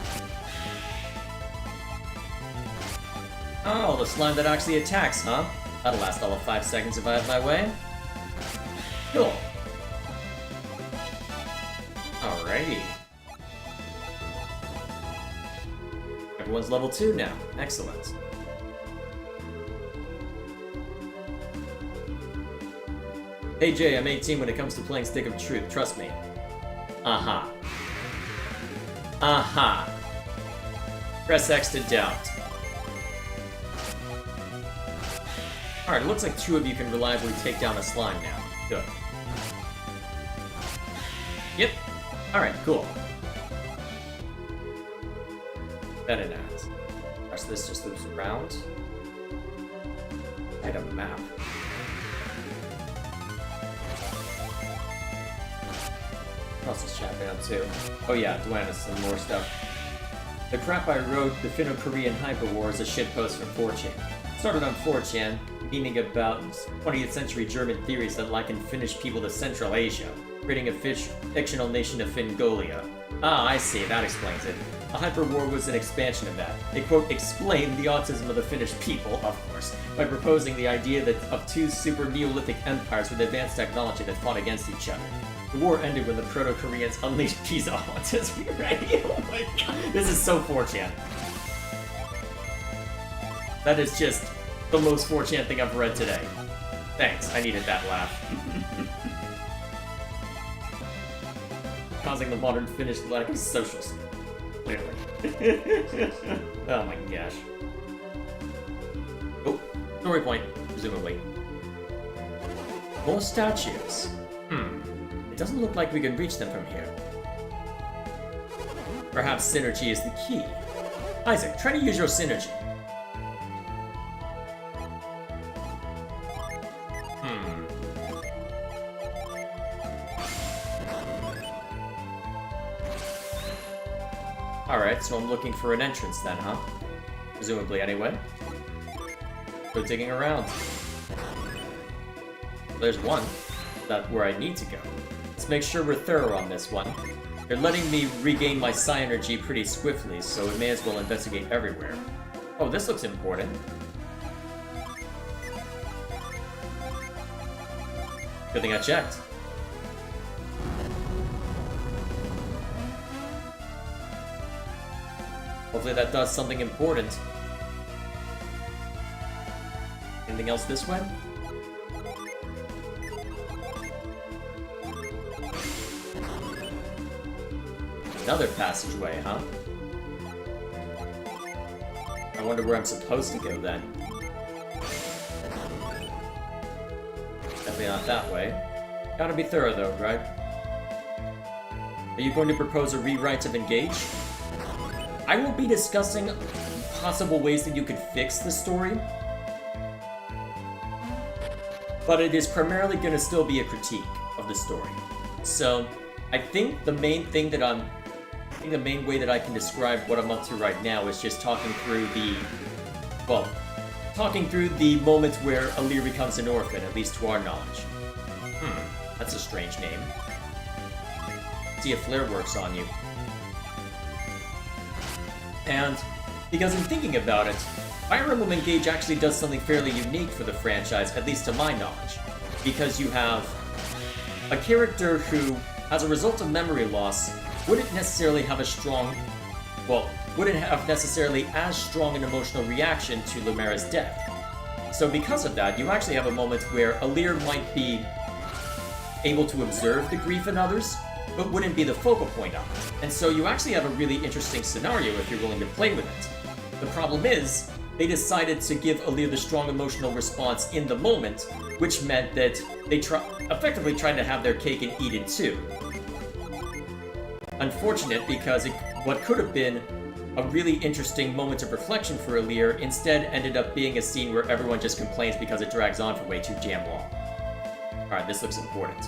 Oh, the slime that actually attacks, huh? That'll last all of 5 seconds if I have my way. Cool. Alrighty. Everyone's level 2 now. Excellent. Hey Jay, I'm 18 when it comes to playing Stick of Truth, trust me. Aha. Aha. Press X to doubt. Alright, it looks like 2 of you can reliably take down a slime now. Good. Yep. Alright, cool. Better not. Alright, so this just loops around. Item map. What else is chat been up to? Oh yeah, Dwanus, some more stuff. The crap I wrote, the Finno-Korean Hyper War, is a shitpost from 4chan. Started on 4chan, meaning about 20th century German theories that liken Finnish people to Central Asia, creating a fictional nation of Fingolia. Ah, I see, that explains it. A hyper war was an expansion of that. They, quote, explained the autism of the Finnish people, of course, by proposing the idea that of 2 super Neolithic empires with advanced technology that fought against each other. The war ended when the Proto-Koreans unleashed Pisa autism. Right? Oh my god. This is so 4chan. That is just the most fortunate thing I've read today. Thanks, I needed that laugh. Causing the modern Finnish lack of social skills. Clearly. Oh my gosh. Oh, story point, presumably. More statues. It doesn't look like we can reach them from here. Perhaps synergy is the key. Isaac, try to use your synergy. Alright, so I'm looking for an entrance then, huh? Presumably, anyway. Go digging around. There's one. That's where I need to go. Let's make sure we're thorough on this one. They're letting me regain my psi energy pretty swiftly, so we may as well investigate everywhere. Oh, this looks important. Good thing I checked. Hopefully that does something important. Anything else this way? Another passageway, huh? I wonder where I'm supposed to go then. Definitely not that way. Gotta be thorough though, right? Are you going to propose a rewrite of Engage? I will be discussing possible ways that you could fix the story, but it is primarily going to still be a critique of the story. So, I think the main thing that the main way that I can describe what I'm up to right now is just talking through the moments where Alear becomes an orphan, at least to our knowledge. That's a strange name. See if Flare works on you. And because in thinking about it, Fire Emblem Engage actually does something fairly unique for the franchise, at least to my knowledge. Because you have a character who, as a result of memory loss, wouldn't necessarily have wouldn't have necessarily as strong an emotional reaction to Lumera's death. So because of that, you actually have a moment where Alear might be able to observe the grief in others, but wouldn't be the focal point of it. And so you actually have a really interesting scenario if you're willing to play with it. The problem is, they decided to give Alear the strong emotional response in the moment, which meant that they effectively tried to have their cake and eat it too. Unfortunate, because what could have been a really interesting moment of reflection for Alear instead ended up being a scene where everyone just complains because it drags on for way too damn long. Alright, this looks important.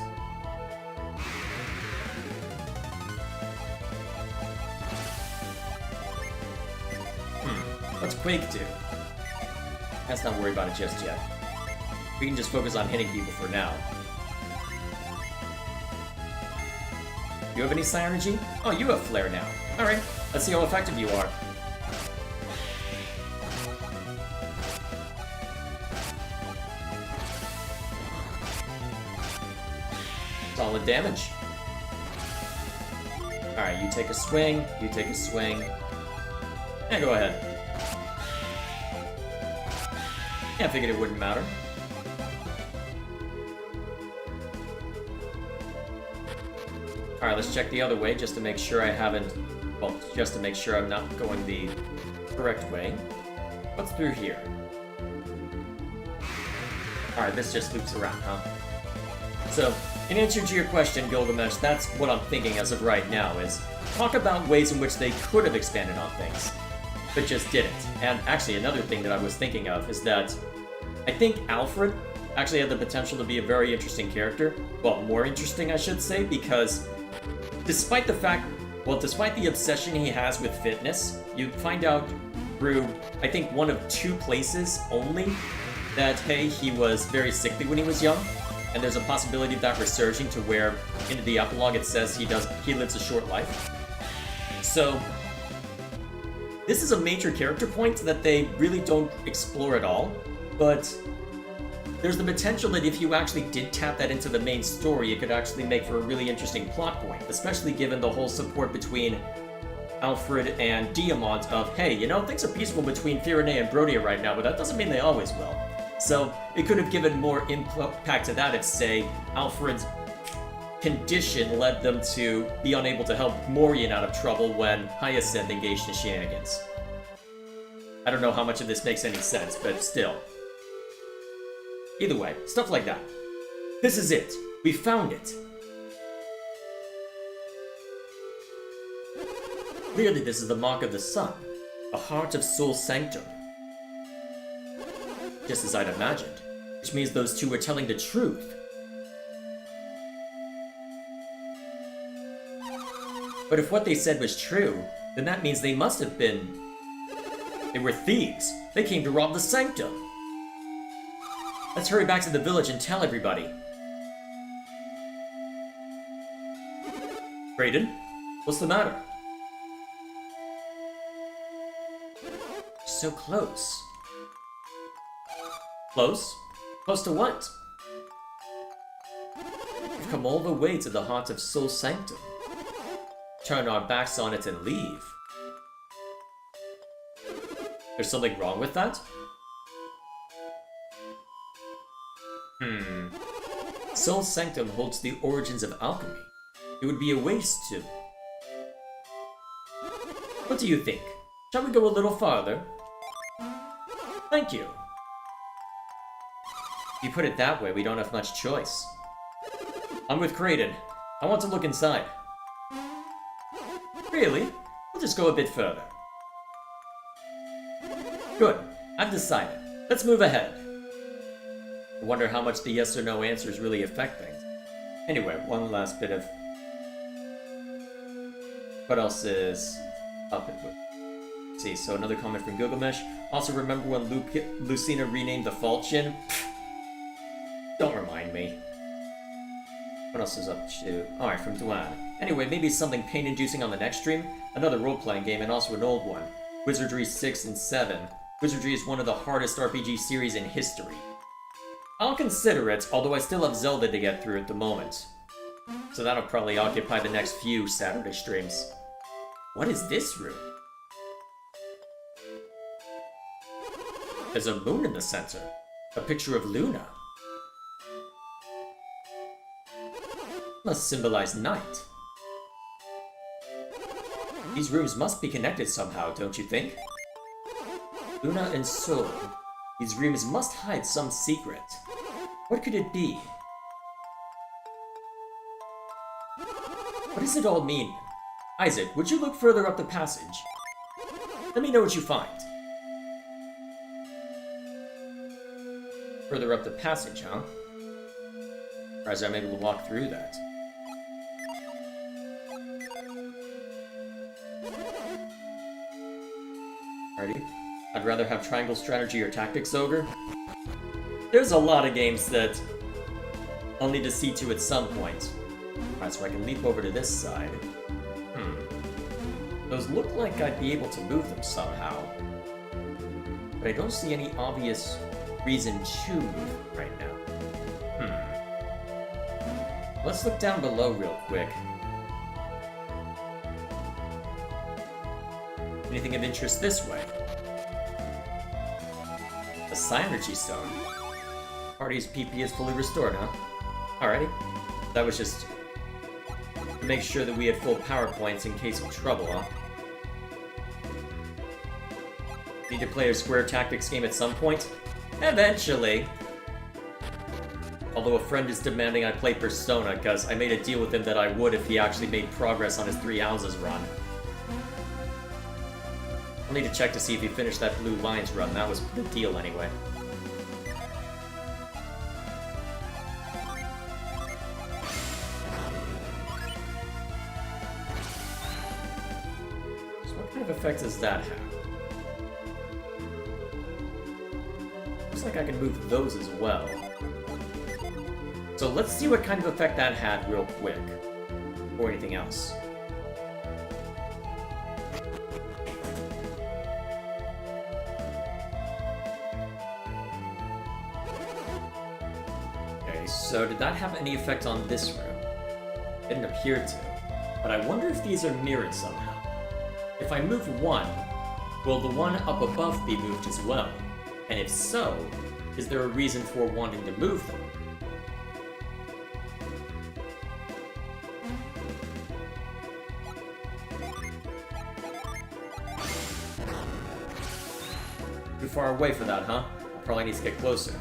What's Quake do? Let's not worry about it just yet. We can just focus on hitting people for now. You have any psi energy? Oh, you have Flare now. Alright, let's see how effective you are. Solid damage. Alright, you take a swing, you take a swing. And go ahead. Yeah, I figured it wouldn't matter. Alright, let's check the other way just to make sure I haven't... Well, just to make sure I'm not going the correct way. What's through here? Alright, this just loops around, huh? So, in answer to your question, Gilgamesh, that's what I'm thinking as of right now, is talk about ways in which they could have expanded on things, but just didn't. And actually, another thing that I was thinking of is that I think Alfred actually had the potential to be a very interesting character. Well, more interesting, I should say, because despite the obsession he has with fitness, you find out through, I think, one of two places only that, hey, he was very sickly when he was young, and there's a possibility of that resurging to where, in the epilogue, it says he lives a short life. So, this is a major character point that they really don't explore at all, but there's the potential that if you actually did tap that into the main story, it could actually make for a really interesting plot point, especially given the whole support between Alfred and Diamond of, hey, you know, things are peaceful between Firene and Brodia right now, but that doesn't mean they always will. So it could have given more impact to that if, say, Alfred's condition led them to be unable to help Morian out of trouble when Hyacinth engaged in shenanigans. I don't know how much of this makes any sense, but still. Either way, stuff like that. This is it. We found it. Clearly this is the mark of the sun, a heart of Sol Sanctum. Just as I'd imagined, which means those two were telling the truth. But if what they said was true, then that means they must have been... They were thieves. They came to rob the sanctum. Let's hurry back to the village and tell everybody. Brayden, what's the matter? So close. Close? Close to what? We've come all the way to the heart of Sol Sanctum. Turn our backs on it and leave. There's something wrong with that? Sol Sanctum holds the origins of alchemy. It would be a waste to... What do you think? Shall we go a little farther? Thank you. If you put it that way, we don't have much choice. I'm with Kraden. I want to look inside. Really? We'll just go a bit further. Good. I've decided. Let's move ahead. I wonder how much the yes or no answers really affect things. Anyway, one last bit of... What else is up and with? Let's see, so another comment from Gilgamesh. Also remember when Lucina renamed the Falchion? Don't remind me. What else is up to? Alright, from Duan. Anyway, maybe something pain-inducing on the next stream. Another role-playing game and also an old one. Wizardry 6 and 7. Wizardry is one of the hardest RPG series in history. I'll consider it, although I still have Zelda to get through at the moment. So that'll probably occupy the next few Saturday streams. What is this room? There's a moon in the center. A picture of Luna. Must symbolize night. These rooms must be connected somehow, don't you think? Luna and Sol. These rooms must hide some secret. What could it be? What does it all mean? Isaac, would you look further up the passage? Let me know what you find. Further up the passage, huh? Or as I'm able to walk through that. Alrighty. I'd rather have Triangle Strategy or Tactics Ogre. There's a lot of games that I'll need to see to at some point. Alright, so I can leap over to this side. Those look like I'd be able to move them somehow. But I don't see any obvious reason to move them right now. Let's look down below real quick. Anything of interest this way? The Synergy Stone. Party's PP is fully restored, huh? Alrighty. That was just to make sure that we had full power points in case of trouble, huh? Need to play a Square Tactics game at some point? Eventually. Although a friend is demanding I play Persona, because I made a deal with him that I would if he actually made progress on his 3 Houses run. I'll need to check to see if he finished that Blue Lions run. That was the deal anyway. So what kind of effect does that have? Looks like I can move those as well. So let's see what kind of effect that had real quick. Or anything else. Okay, so did that have any effect on this room? Didn't appear to. But I wonder if these are mirrored somehow. If I move one, will the one up above be moved as well? And if so, is there a reason for wanting to move them? Too far away for that, huh? I'll probably need to get closer.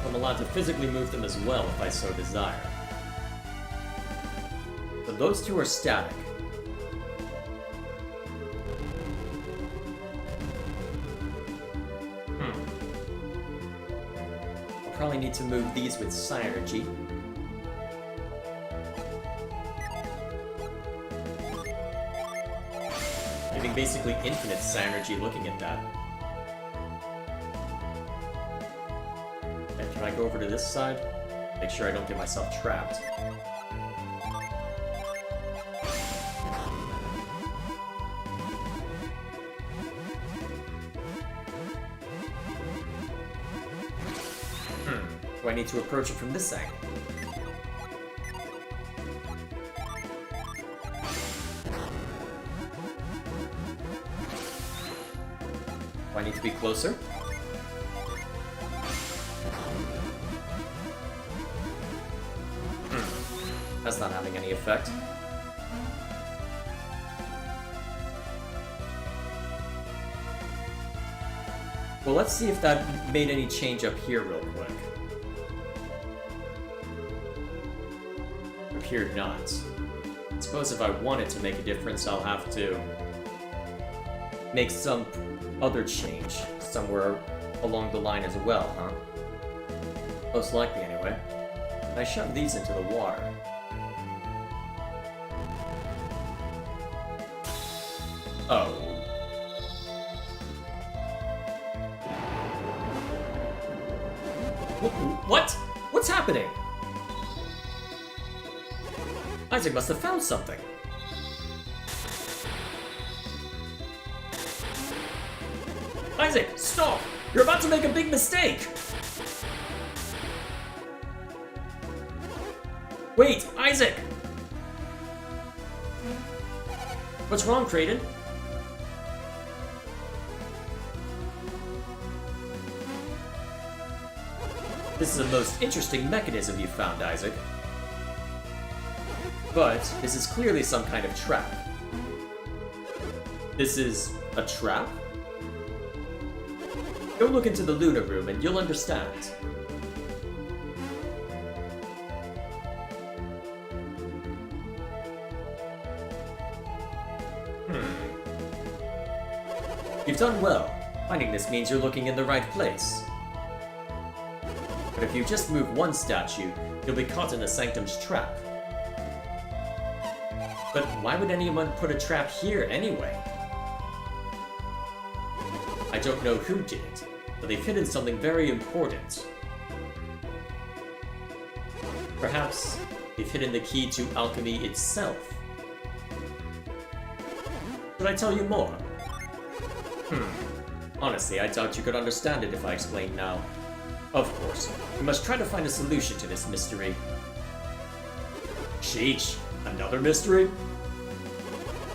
I'm allowed to physically move them as well if I so desire. So those two are static. I'll probably need to move these with Psynergy. Getting basically infinite Psynergy looking at that. Can I go over to this side? Make sure I don't get myself trapped. Do I need to approach it from this angle? Do I need to be closer? That's not having any effect. Well, let's see if that made any change up here real quick. Appeared not. I suppose if I wanted to make a difference, I'll have to make some other change somewhere along the line as well, huh? Most likely, anyway. And I shove these into the water. Oh. What? What's happening? Isaac must have found something. Isaac, stop! You're about to make a big mistake! Wait, Isaac! What's wrong, Kraden? This is a most interesting mechanism you found, Isaac. But this is clearly some kind of trap. This is a trap? Go look into the Luna room and you'll understand. You've done well. Finding this means you're looking in the right place. But if you just move one statue, you'll be caught in the Sanctum's trap. But why would anyone put a trap here anyway? I don't know who did it, but they've hidden something very important. Perhaps they've hidden the key to alchemy itself. Should I tell you more? Honestly, I doubt you could understand it if I explained now. Of course, we must try to find a solution to this mystery. Sheesh, another mystery?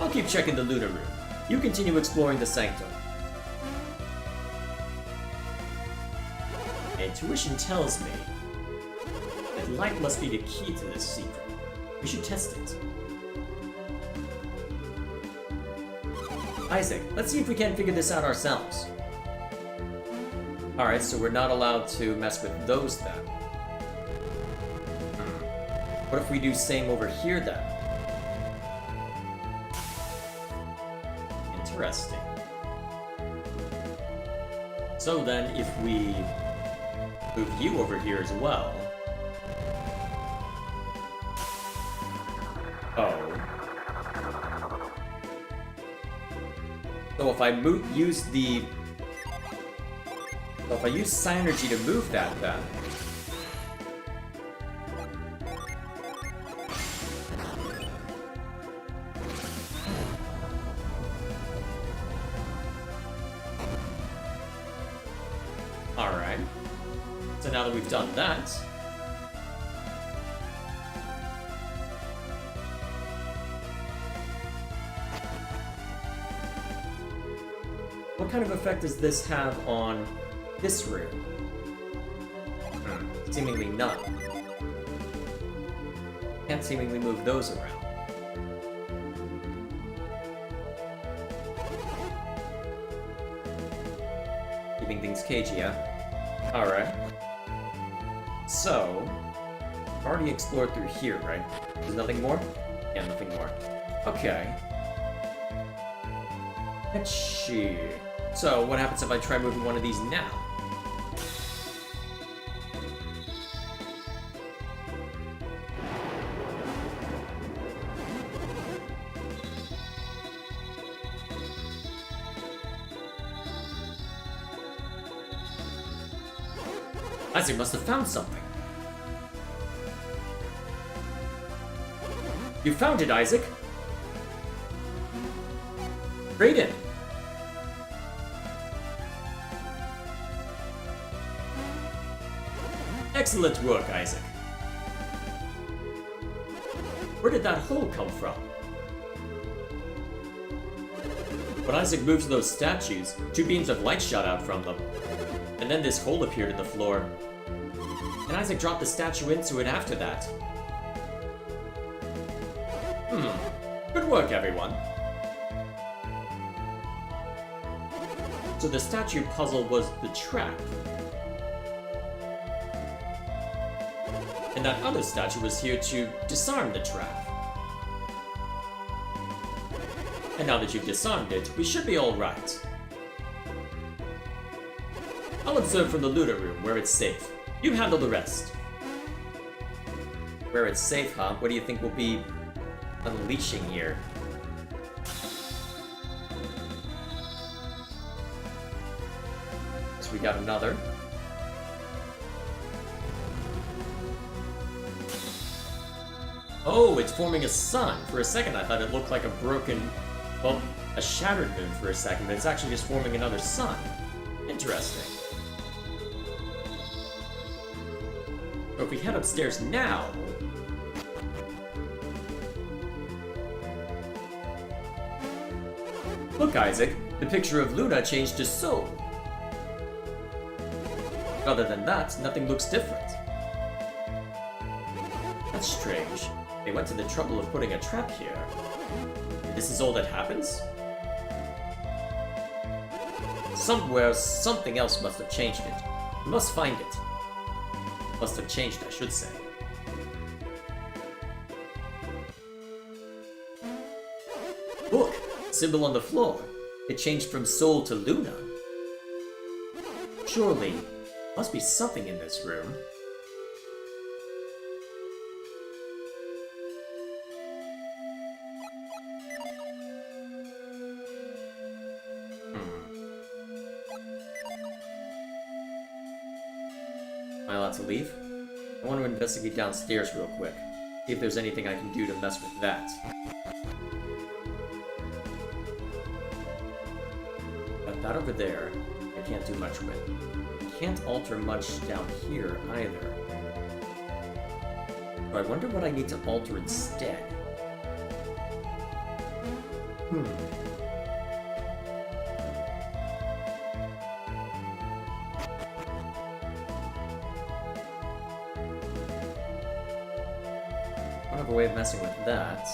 I'll keep checking the Luna room. You continue exploring the Sanctum. Intuition tells me that light must be the key to this secret. We should test it. Isaac, let's see if we can figure this out ourselves. Alright, so we're not allowed to mess with those then. What if we do same over here then? Interesting. So then, if we move you over here as well... Oh. So if I use Psynergy to move that then... now that we've done that... what kind of effect does this have on this room? Seemingly none. Can't seemingly move those around. Keeping things cagey, yeah? Alright. So... already explored through here, right? There's nothing more? Yeah, nothing more. Okay. Let's see. So, what happens if I try moving one of these now? Isaac must have found something. You found it, Isaac! Raiden! Excellent work, Isaac. Where did that hole come from? When Isaac moved to those statues, two beams of light shot out from them. And then this hole appeared in the floor. And Isaac dropped the statue into it after that. Good work, everyone. So the statue puzzle was the trap. And that other statue was here to disarm the trap. And now that you've disarmed it, we should be alright. I'll observe from the Luna room, where it's safe. You handle the rest. Where it's safe, huh? What do you think we'll be unleashing here? So we got another. Oh, it's forming a sun. For a second I thought it looked like a broken, well, a shattered moon for a second, but it's actually just forming another sun. Interesting. So if we head upstairs now... Look, Isaac, the picture of Luna changed to Soul. Other than that, nothing looks different. That's strange. They went to the trouble of putting a trap here. This is all that happens? Somewhere, something else must have changed it. We must find it. Must have changed, I should say. Look! Symbol on the floor. It changed from Soul to Luna. Surely, must be something in this room. Am I allowed to leave? I want to investigate downstairs real quick. See if there's anything I can do to mess with that. Got that over there, I can't do much with. Can't alter much down here either. But I wonder what I need to alter instead. I have a way of messing with that.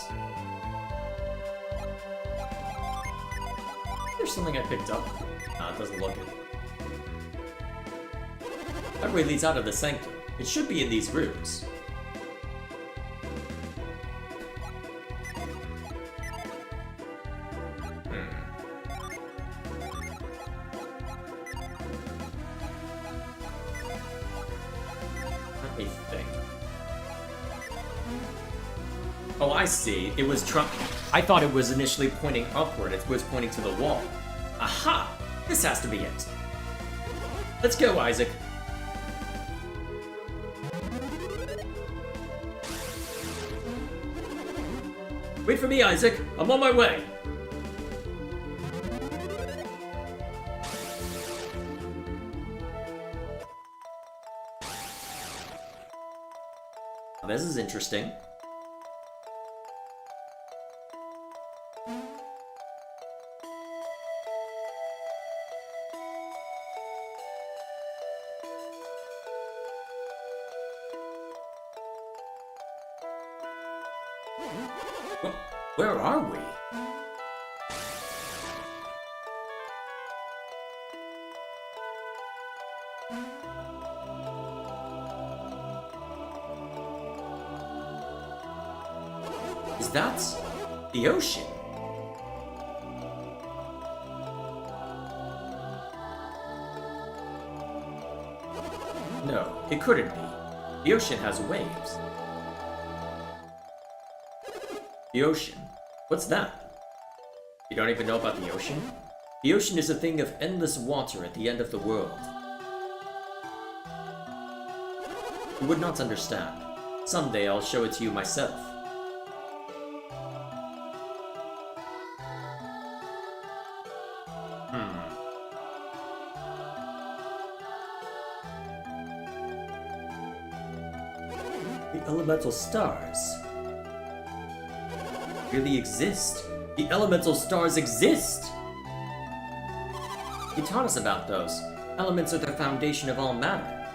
There's something I picked up. Nah, it doesn't look it. That way leads out of the sanctum. It should be in these rooms. Let me think. Oh, I see. It was I thought it was initially pointing upward. It was pointing to the wall. Aha! This has to be it. Let's go, Isaac. Wait for me, Isaac. I'm on my way. This is interesting. Where are we? Is that the ocean? No, it couldn't be. The ocean has waves. The ocean? What's that? You don't even know about the ocean? The ocean is a thing of endless water at the end of the world. You would not understand. Someday I'll show it to you myself. The elemental stars really exist. The elemental stars exist! You taught us about those. Elements are the foundation of all matter.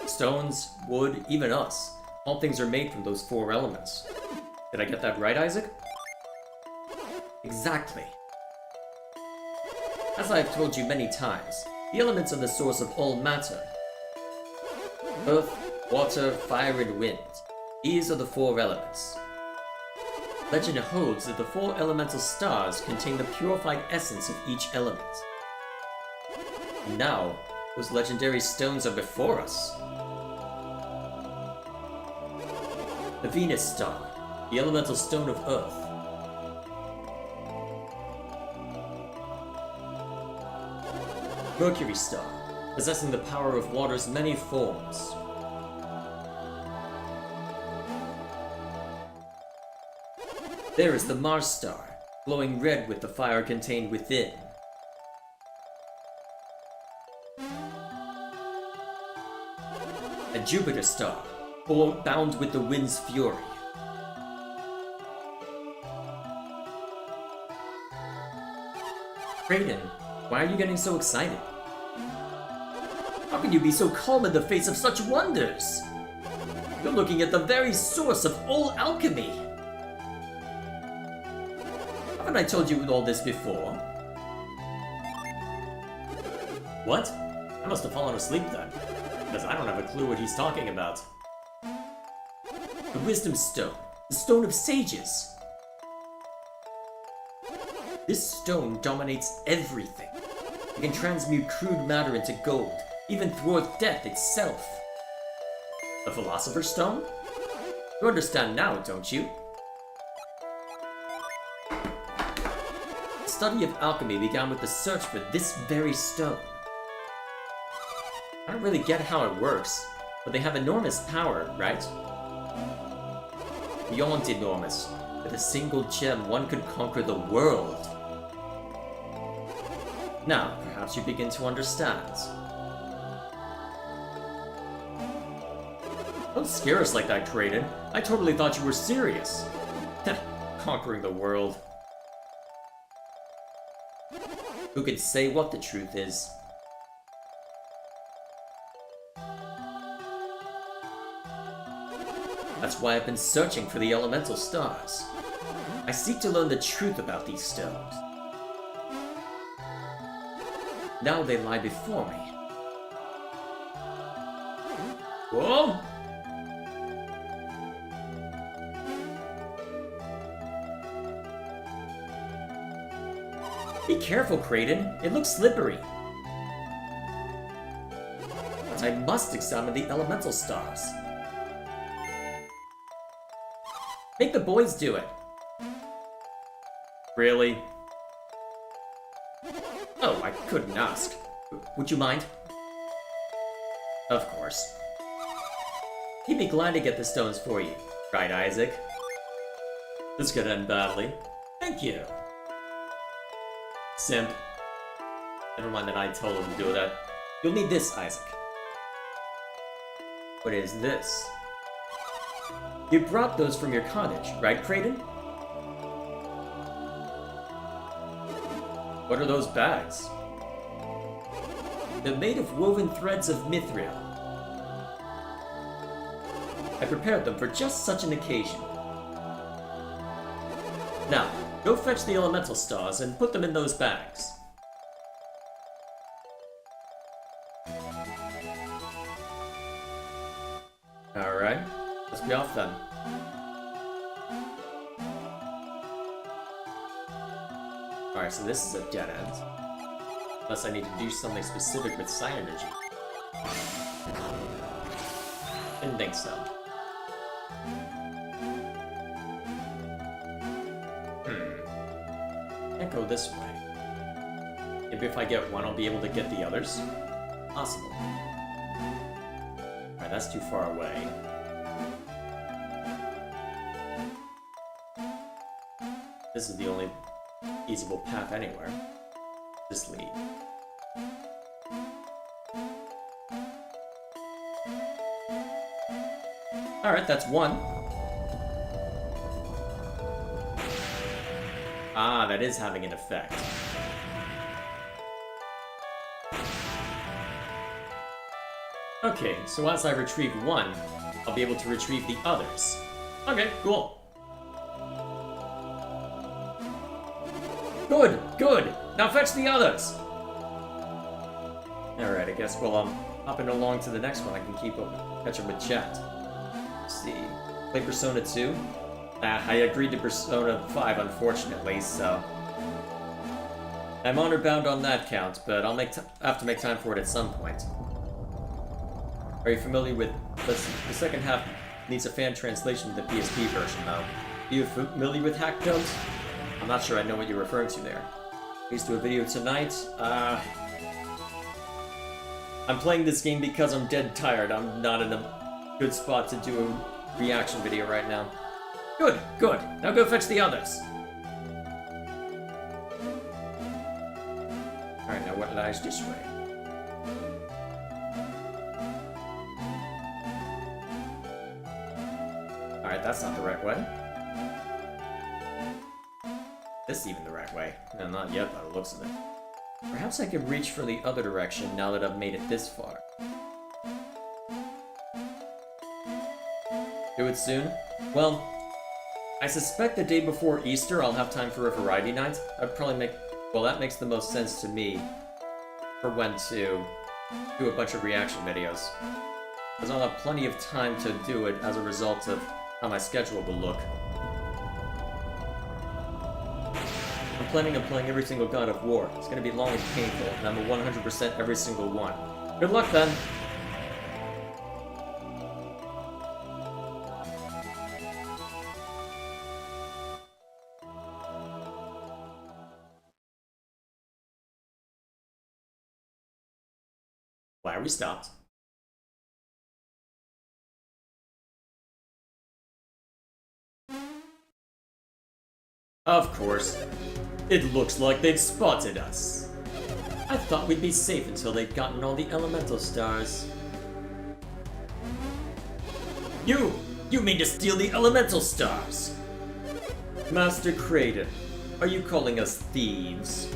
Stones, wood, even us. All things are made from those 4 elements. Did I get that right, Isaac? Exactly. As I have told you many times, the elements are the source of all matter. Earth, water, fire, and wind. These are the 4 elements. Legend holds that the 4 elemental stars contain the purified essence of each element. Now, those legendary stones are before us. The Venus Star, the elemental stone of Earth. Mercury Star, possessing the power of water's many forms. There is the Mars Star, glowing red with the fire contained within. And Jupiter Star, bound with the wind's fury. Kraden, why are you getting so excited? How can you be so calm in the face of such wonders? You're looking at the very source of all alchemy! Haven't I told you all this before? What? I must have fallen asleep then, because I don't have a clue what he's talking about. The Wisdom Stone, the Stone of Sages. This stone dominates everything. It can transmute crude matter into gold, even thwart death itself. The Philosopher's Stone? You understand now, don't you? The study of alchemy began with the search for this very stone. I don't really get how it works, but they have enormous power, right? Beyond enormous. With a single gem, one could conquer the world. Now, perhaps you begin to understand. Don't scare us like that, Kraden. I totally thought you were serious. Conquering the world. Who can say what the truth is? That's why I've been searching for the elemental stars. I seek to learn the truth about these stones. Now they lie before me. Whoa! Be careful, Kraden. It looks slippery. But I must examine the elemental stars. Make the boys do it. Really? Oh, I couldn't ask. Would you mind? Of course. He'd be glad to get the stones for you. Right, Isaac? This could end badly. Thank you. Simp. Never mind that I told him to do that. You'll need this, Isaac. What is this? You brought those from your cottage, right, Kraden? What are those bags? They're made of woven threads of mithril. I prepared them for just such an occasion. Now, go fetch the elemental stars and put them in those bags. Alright, let's be off then. Alright, so this is a dead end. Unless I need to do something specific with psi energy. Didn't think so. Can't go this way. Maybe if I get one, I'll be able to get the others? Possible. Alright, that's too far away. This is the only feasible path anywhere. This lead. Alright, that's one. Ah, that is having an effect. Okay, so once I retrieve one, I'll be able to retrieve the others. Okay, cool. Good, good! Now fetch the others! Alright, I guess while I'm hopping along to the next one, I can catch up with chat. Let's see. Play Persona 2? I agreed to Persona 5, unfortunately, so... I'm honor-bound on that count, but I'll have to make time for it at some point. Are you familiar with... The second half needs a fan translation of the PSP version, though. Are you familiar with hack codes? I'm not sure I know what you're referring to there. Please do a video tonight. I'm playing this game because I'm dead tired. I'm not in a good spot to do a reaction video right now. Good, good. Now go fetch the others. Alright, now what lies this way? Alright, that's not the right way. This even the right way. No, not yet by the looks of it. Perhaps I could reach for the other direction now that I've made it this far. Do it soon? Well, I suspect the day before Easter I'll have time for a variety night. I'd probably make... Well, that makes the most sense to me for when to do a bunch of reaction videos. Because I'll have plenty of time to do it as a result of how my schedule will look. I'm planning on playing every single God of War. It's gonna be long and painful, and I'm a 100% every single one. Good luck then! Why are we stopped? Of course. It looks like they've spotted us. I thought we'd be safe until they'd gotten all the elemental stars. You mean to steal the elemental stars? Master Kraden, are you calling us thieves?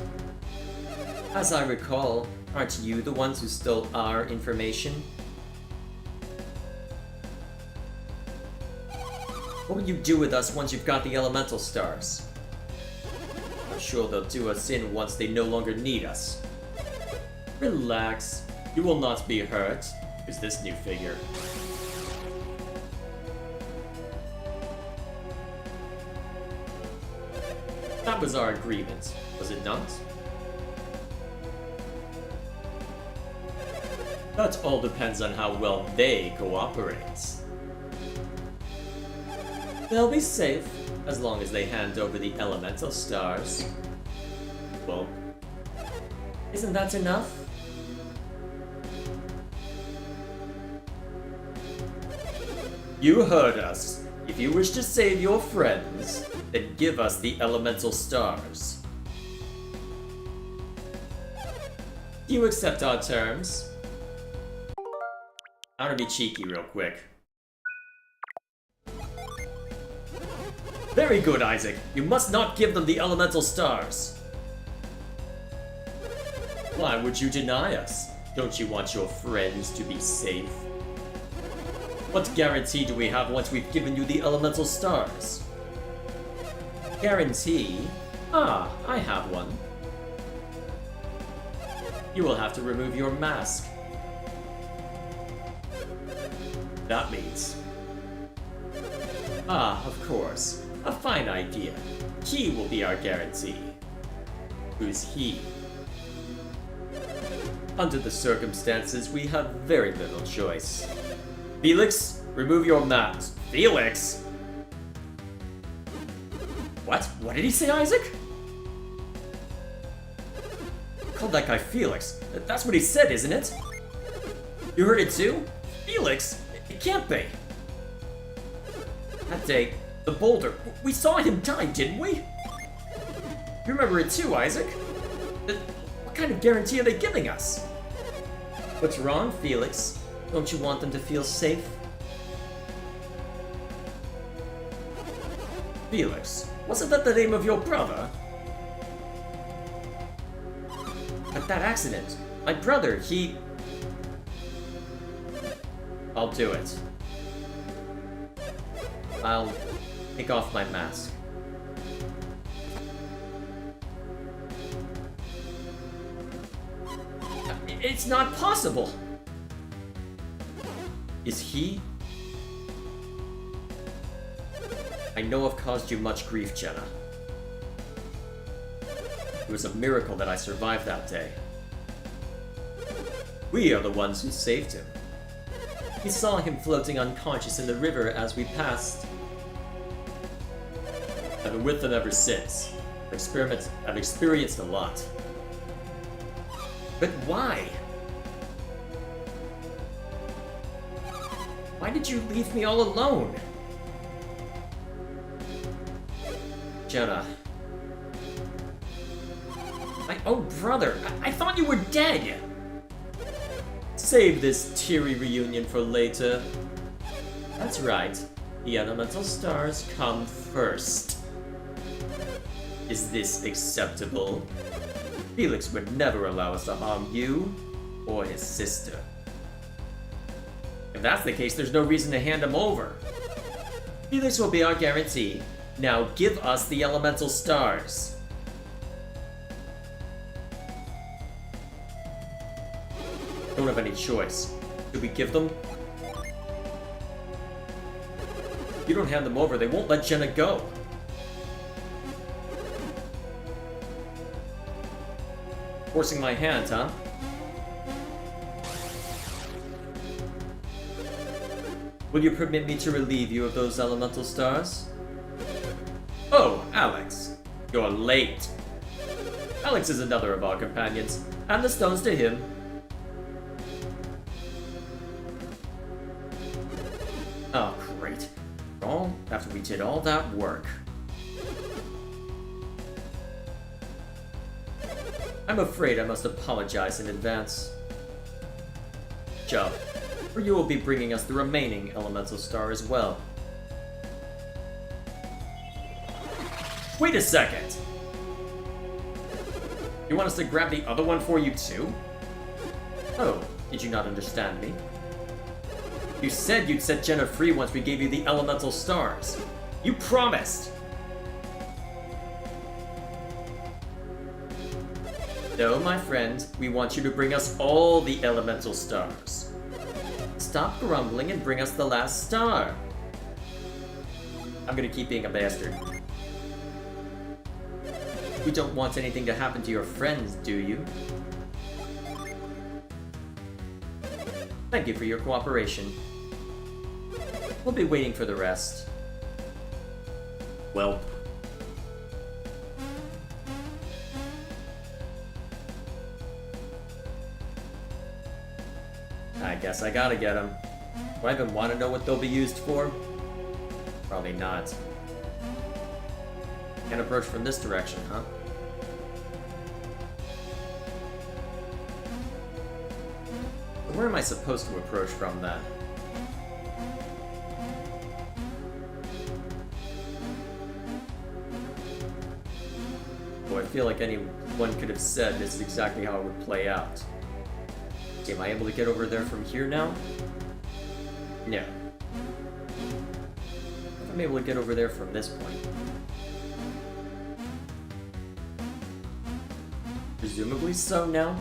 As I recall, aren't you the ones who stole our information? What will you do with us once you've got the elemental stars? I'm sure they'll do us in once they no longer need us. Relax. You will not be hurt. Who's this new figure? That was our agreement, was it not? That all depends on how well they cooperate. They'll be safe, as long as they hand over the elemental stars. Well, isn't that enough? You heard us. If you wish to save your friends, then give us the elemental stars. Do you accept our terms? I'm gonna be cheeky real quick. Very good, Isaac. You must not give them the elemental stars. Why would you deny us? Don't you want your friends to be safe? What guarantee do we have once we've given you the elemental stars? Guarantee? Ah, I have one. You will have to remove your mask. That means... Ah, of course. A fine idea. He will be our guarantee. Who's he? Under the circumstances, we have very little choice. Felix, remove your mask. Felix? What? What did he say, Isaac? Called that guy Felix. That's what he said, isn't it? You heard it too? Felix? It can't be. That day, the boulder, we saw him die, didn't we? You remember it too, Isaac? What kind of guarantee are they giving us? What's wrong, Felix? Don't you want them to feel safe? Felix, wasn't that the name of your brother? But that accident, my brother, he... I'll do it. I'll take off my mask. It's not possible! Is he? I know I've caused you much grief, Jenna. It was a miracle that I survived that day. We are the ones who saved him. We saw him floating unconscious in the river as we passed. I've been with them ever since. I've experienced a lot. But why? Why did you leave me all alone? Jenna. My own brother. I thought you were dead! Save this teary reunion for later. That's right. The elemental stars come first. Is this acceptable? Felix would never allow us to harm you or his sister. If that's the case, there's no reason to hand him over. Felix will be our guarantee. Now give us the elemental stars. Don't have any choice. Do we give them? If you don't hand them over, they won't let Jenna go. Forcing my hand, huh? Will you permit me to relieve you of those elemental stars? Oh, Alex. You're late. Alex is another of our companions. Hand the stones to him. Oh, great. All after we did all that work. I'm afraid I must apologize in advance. Joe, for you will be bringing us the remaining elemental star as well. Wait a second! You want us to grab the other one for you too? Oh, did you not understand me? You said you'd set Jenna free once we gave you the elemental stars. You promised! No, my friend, we want you to bring us all the elemental stars. Stop grumbling and bring us the last star. I'm gonna keep being a bastard. You don't want anything to happen to your friends, do you? Thank you for your cooperation. We'll be waiting for the rest. Well. I guess I gotta get them. Do I even want to know what they'll be used for? Probably not. Can't approach from this direction, huh? where am I supposed to approach from then? Oh, I feel like anyone could have said this is exactly how it would play out. Okay, am I able to get over there from here now? No. I'm able to get over there from this point. Presumably so now,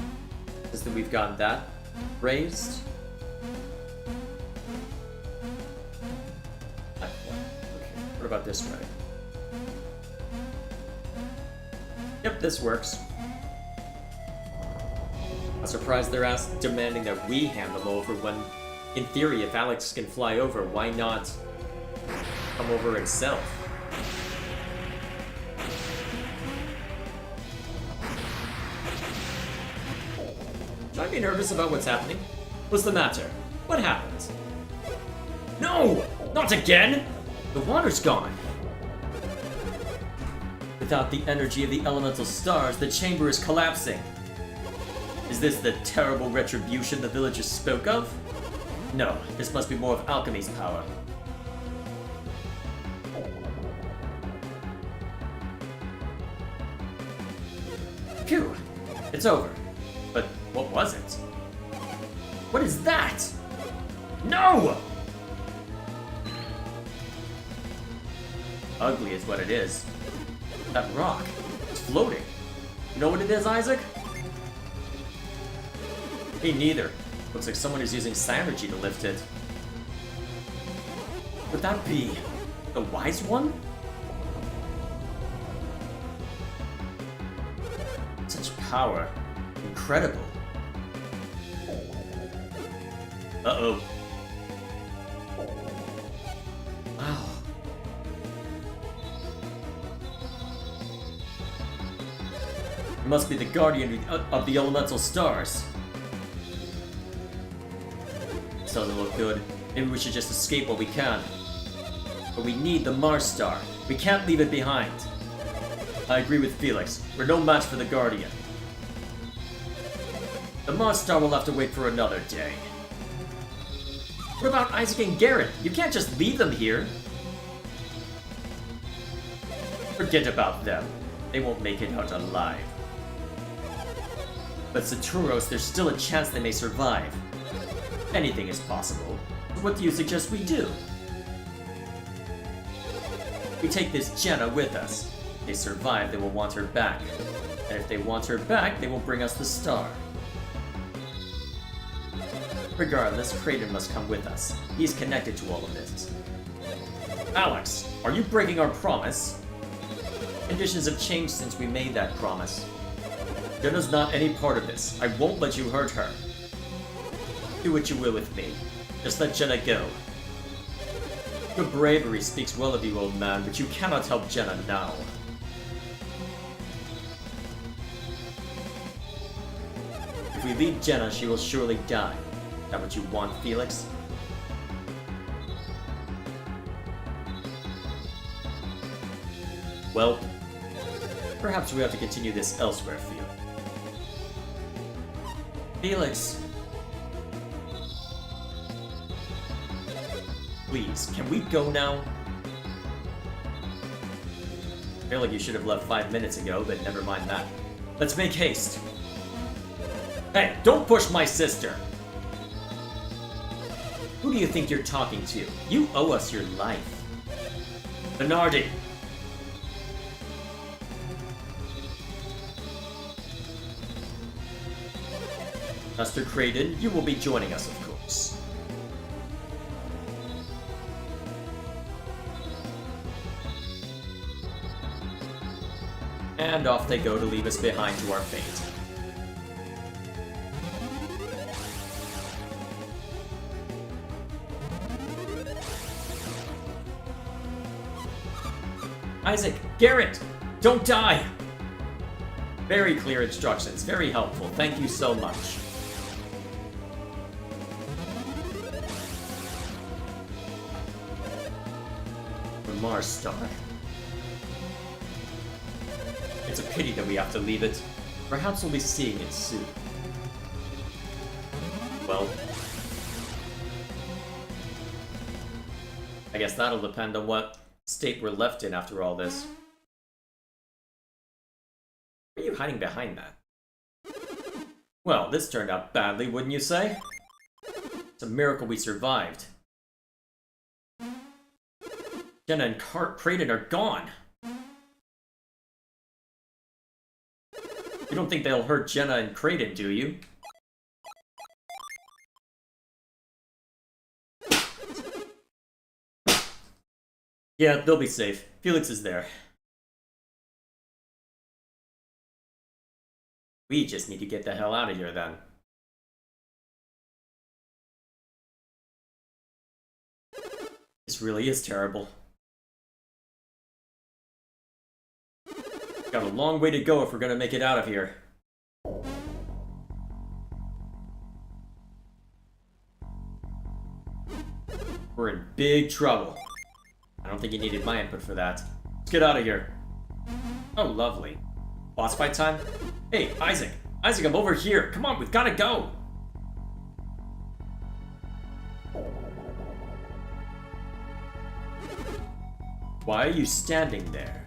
since that we've got that raised. Okay, what about this way? Yep, this works. I'm surprised they're demanding that we hand them over when, in theory, if Alex can fly over, why not come over himself? Should I be nervous about what's happening? What's the matter? What happened? No! Not again! The water's gone! Without the energy of the elemental stars, the chamber is collapsing. Is this the terrible retribution the villagers spoke of? No, this must be more of alchemy's power. Phew! It's over. But what was it? What is that? No! Ugly is what it is. That rock. It's floating. You know what it is, Isaac? Me neither. Looks like someone is using Psynergy to lift it. Would that be the wise one? Such power. Incredible. Uh-oh. Wow. It must be the guardian of the elemental stars. This doesn't look good. Maybe we should just escape while we can. But we need the Mars Star. We can't leave it behind. I agree with Felix. We're no match for the Guardian. The Mars Star will have to wait for another day. What about Isaac and Garrett? You can't just leave them here. Forget about them. They won't make it out alive. But Saturos, there's still a chance they may survive. Anything is possible. What do you suggest we do? We take this Jenna with us. If they survive, they will want her back. And if they want her back, they will bring us the star. Regardless, Kraden must come with us. He's connected to all of this. Alex, are you breaking our promise? Conditions have changed since we made that promise. Jenna's not any part of this. I won't let you hurt her. Do what you will with me. Just let Jenna go. Your bravery speaks well of you, old man, but you cannot help Jenna now. If we leave Jenna, she will surely die. Is that what you want, Felix? Well, perhaps we have to continue this elsewhere, Felix. Please, can we go now? I feel like you should have left 5 minutes ago, but never mind that. Let's make haste. Hey, don't push my sister! Who do you think you're talking to? You owe us your life. Bernardi! Master Kraden, you will be joining us, of course. And off they go to leave us behind to our fate. Isaac, Garrett, don't die! Very clear instructions, very helpful. Thank you so much. The Mars Star. It's a pity that we have to leave it. Perhaps we'll be seeing it soon. Well, I guess that'll depend on what state we're left in after all this. Why are you hiding behind that? Well, this turned out badly, wouldn't you say? It's a miracle we survived. Jenna and Kraden are gone. You don't think they'll hurt Jenna and Kraden, do you? Yeah, they'll be safe. Felix is there. We just need to get the hell out of here then. This really is terrible. Got a long way to go if we're gonna make it out of here. We're in big trouble. I don't think you needed my input for that. Let's get out of here. Oh, lovely. Boss fight time? Hey, Isaac! Isaac, I'm over here! Come on, we've gotta go! Why are you standing there?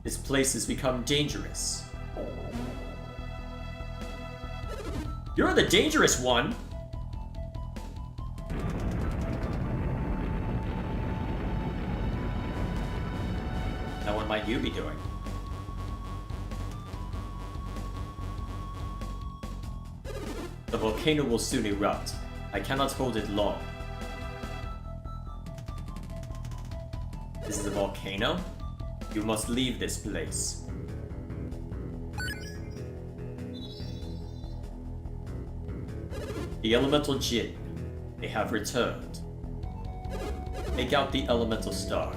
This place has become dangerous. You're the dangerous one! Now what might you be doing? The volcano will soon erupt. I cannot hold it long. This is a volcano? You must leave this place. The Elemental Jinn. They have returned. Take out the Elemental Star.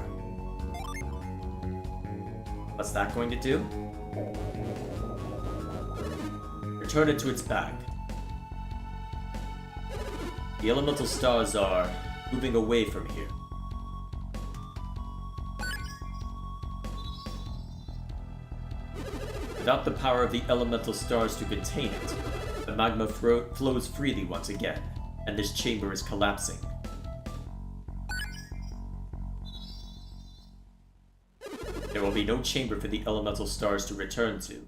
What's that going to do? Return it to its bag. The Elemental Stars are moving away from here. Without the power of the Elemental Stars to contain it, the magma flows freely once again, and this chamber is collapsing. There will be no chamber for the Elemental Stars to return to.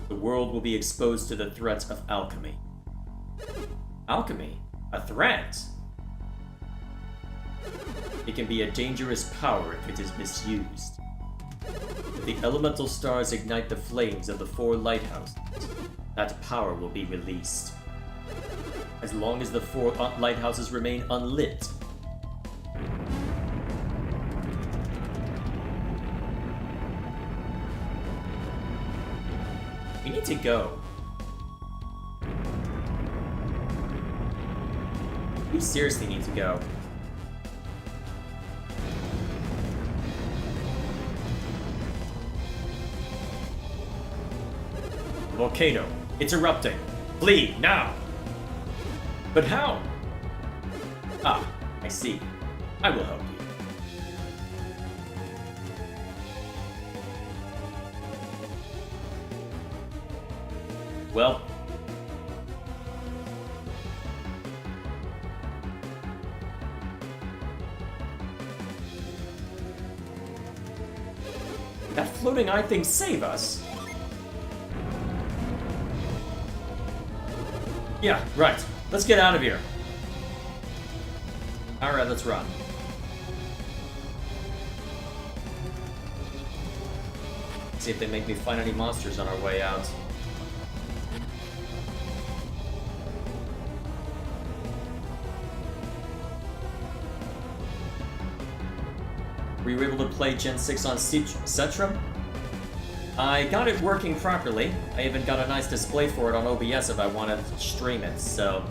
The world will be exposed to the threat of alchemy. Alchemy? A threat? It can be a dangerous power if it is misused. If the Elemental Stars ignite the flames of the 4 lighthouses, that power will be released. As long as the 4 lighthouses remain unlit, we need to go. We seriously need to go. Volcano. It's erupting. Flee, now! But how? Ah, I see. I will help you. Well... that floating eye thing save us? Yeah, right. Let's get out of here. Alright, let's run. See if they make me find any monsters on our way out. Were you able to play Gen 6 on Cetrum? I got it working properly. I even got a nice display for it on OBS if I wanted to stream it, so...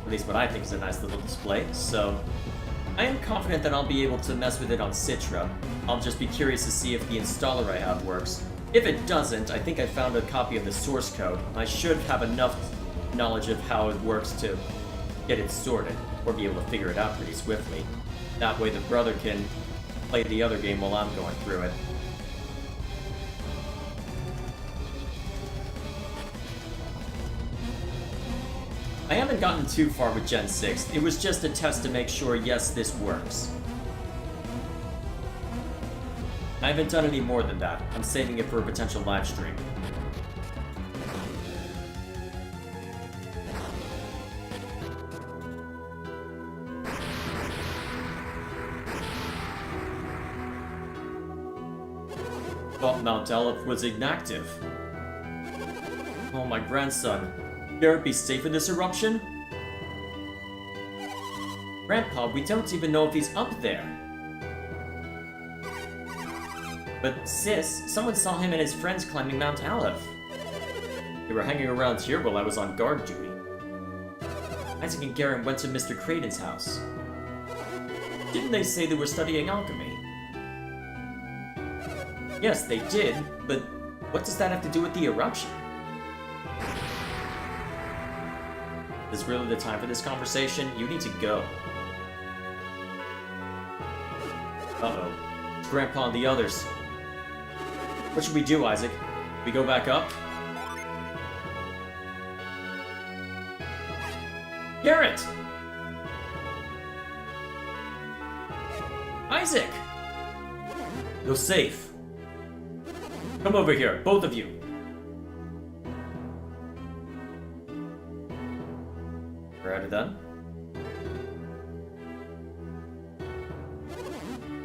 at least what I think is a nice little display, so... I am confident that I'll be able to mess with it on Citra. I'll just be curious to see if the installer I have works. If it doesn't, I think I found a copy of the source code. I should have enough knowledge of how it works to get it sorted, or be able to figure it out pretty swiftly. That way the brother can play the other game while I'm going through it. I haven't gotten too far with Gen 6. It was just a test to make sure, yes, this works. I haven't done any more than that. I'm saving it for a potential live stream. Thought Mount Aleph was inactive. Oh, my grandson. Garrett be safe in this eruption? Grandpa, we don't even know if he's up there. But sis, someone saw him and his friends climbing Mount Aleph. They were hanging around here while I was on guard duty. Isaac and Garrett went to Mr. Creighton's house. Didn't they say they were studying alchemy? Yes, they did, but what does that have to do with the eruption? Is this really the time for this conversation? You need to go. Uh-oh. It's Grandpa and the others. What should we do, Isaac? We go back up? Garrett! Isaac! You're safe. Come over here, both of you. Ready then?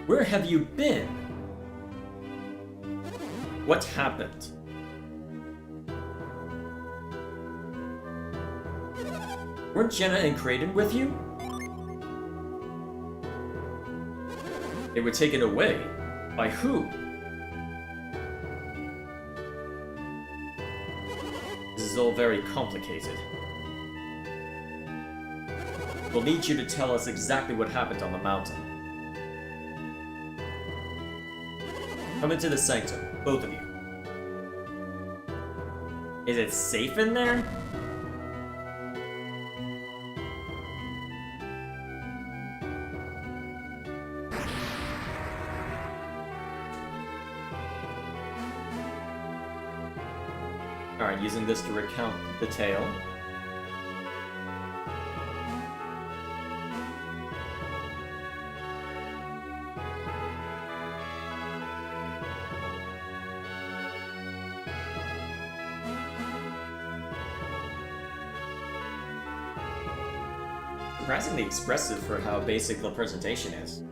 Where have you been? What happened? Weren't Jenna and Creighton with you? They were taken away. By who? This is all very complicated. We'll need you to tell us exactly what happened on the mountain. Come into the sanctum, both of you. Is it safe in there? Alright, using this to recount the tale. Surprisingly expressive for how basic the presentation is.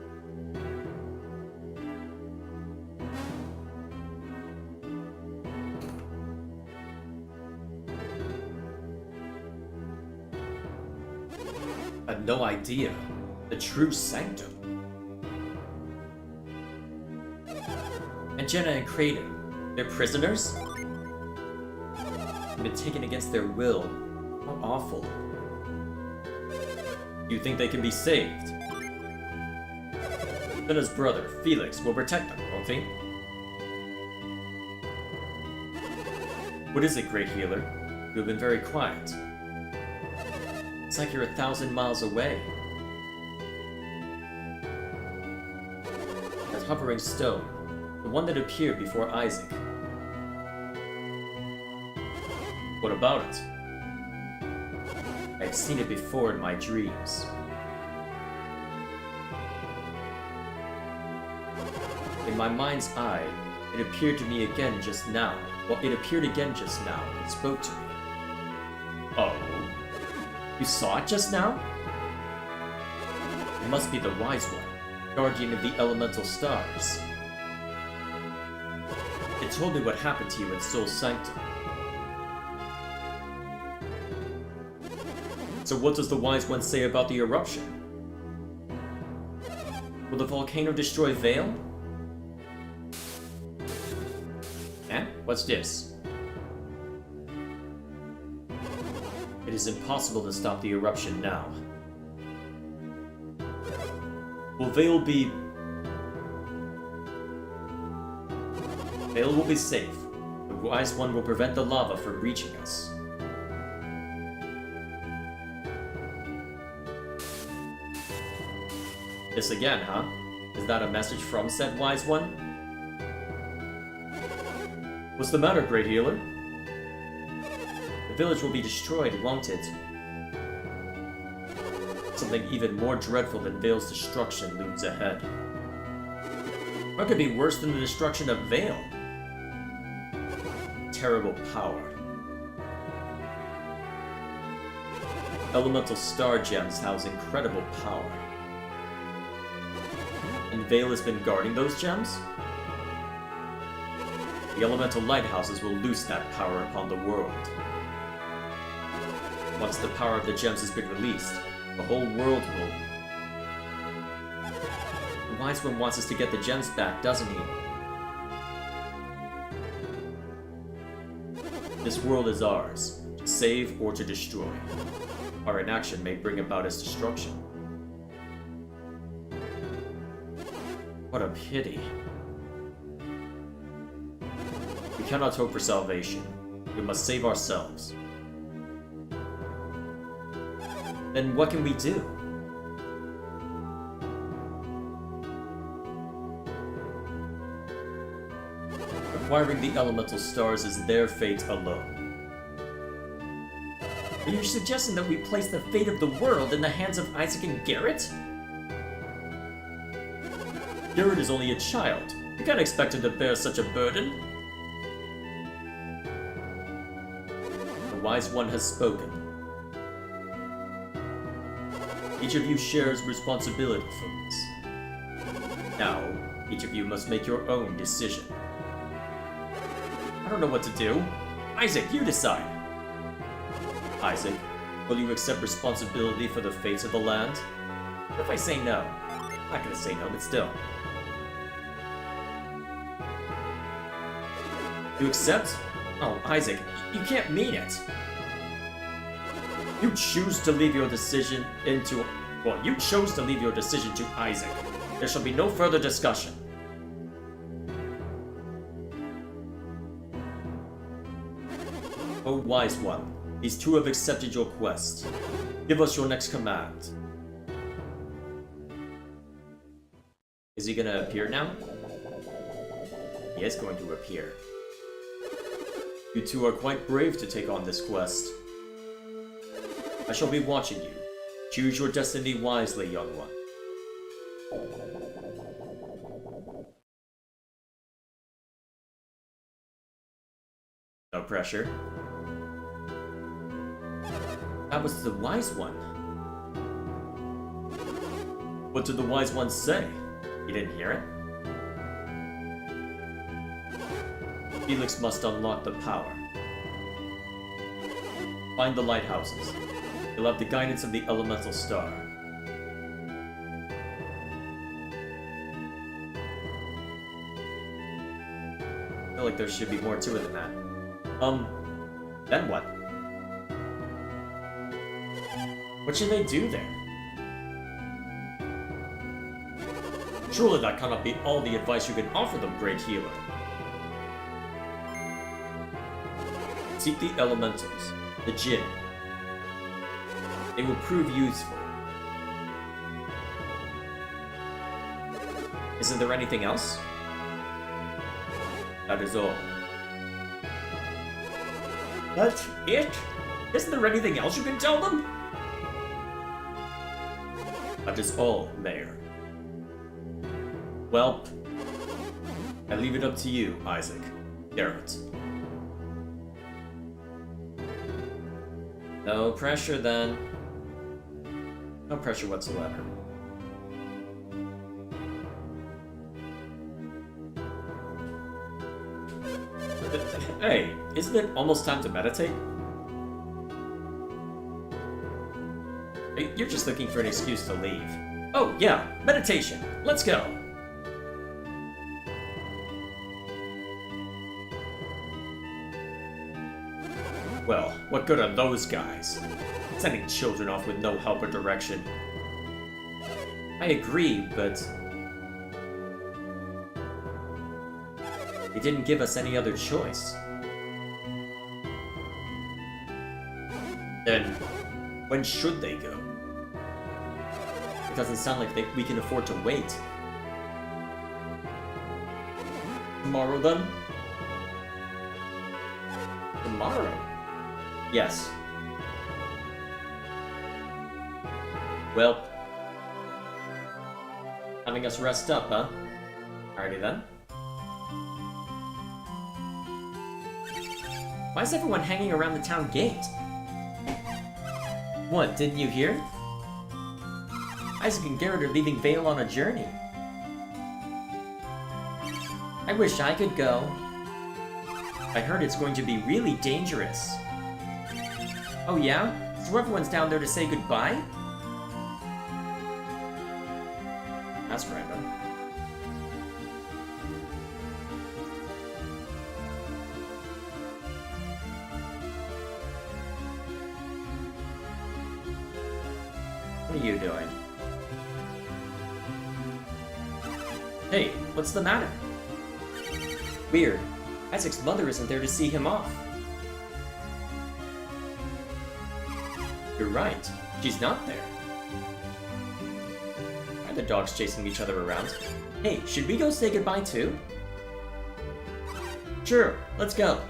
I had no idea. The true sanctum. And Jenna and Creighton, they're prisoners? They've been taken against their will. How awful. You think they can be saved? Jenna's brother, Felix, will protect them, won't he? What is it, Great Healer? You have been very quiet. It's like you're 1,000 miles away. That hovering stone, the one that appeared before Isaac. What about it? I have seen it before in my dreams. In my mind's eye, it appeared to me again just now. Well, it appeared again just now and spoke to me. Oh? You saw it just now? It must be the Wise One, guardian of the elemental stars. It told me what happened to you in Soul Sanctum. So what does the Wise One say about the eruption? Will the volcano destroy Vale? Eh? What's this? It is impossible to stop the eruption now. Will Vale be... Vale will be safe. The Wise One will prevent the lava from reaching us. This again, huh? Is that a message from said Wise One? What's the matter, Great Healer? The village will be destroyed, won't it? something even more dreadful than Vale's destruction looms ahead. What could be worse than the destruction of Vale? Terrible power. Elemental star gems house incredible power. And Vale has been guarding those gems? The elemental lighthouses will loose that power upon the world. Once the power of the gems has been released, the whole world will... The Wise One wants us to get the gems back, doesn't he? This world is ours, to save or to destroy. Our inaction may bring about its destruction. What a pity. We cannot hope for salvation. We must save ourselves. Then what can we do? Acquiring the elemental stars is their fate alone. Are you suggesting that we place the fate of the world in the hands of Isaac and Garrett? Garrett is only a child. You can't expect him to bear such a burden. The Wise One has spoken. Each of you shares responsibility for this. Now, each of you must make your own decision. I don't know what to do. Isaac, you decide. Isaac, will you accept responsibility for the fates of the land? What if I say no? I'm not gonna say no, but still. You accept? Oh, Isaac, you can't mean it. You choose to leave your decision into... Well, you chose to leave your decision to Isaac. There shall be no further discussion. O Wise One, these two have accepted your quest. Give us your next command. Is he gonna appear now? He is going to appear. You two are quite brave to take on this quest. I shall be watching you. Choose your destiny wisely, young one. No pressure. That was the Wise One. What did the Wise One say? You didn't hear it? Felix must unlock the power. Find the lighthouses. You'll have the guidance of the elemental star. I feel like there should be more to it than that. Then what? What should they do there? Surely that cannot be all the advice you can offer them, great healer. Seek the elementals, the Jinn. They will prove useful. Isn't there anything else? That is all. That's it? Isn't there anything else you can tell them? That is all, Mayor. Well, I leave it up to you, Isaac. Garrett. No pressure, then. No pressure whatsoever. Hey, isn't it almost time to meditate? You're just looking for an excuse to leave. Oh, yeah, meditation. Let's go. Well, what good are those guys? Sending children off with no help or direction. I agree, but... they didn't give us any other choice. Then, when should they go? It doesn't sound like we can afford to wait. Tomorrow, then? Tomorrow? Yes. Well, having us rest up, huh? Alrighty then. Why is everyone hanging around the town gate? What, didn't you hear? Isaac and Garrett are leaving Vale on a journey. I wish I could go. I heard it's going to be really dangerous. Oh yeah? So everyone's down there to say goodbye? That's random. What are you doing? Hey, what's the matter? Weird. Isaac's mother isn't there to see him off. You're right. She's not there. Why are the dogs chasing each other around? Hey, should we go say goodbye too? Sure, let's go.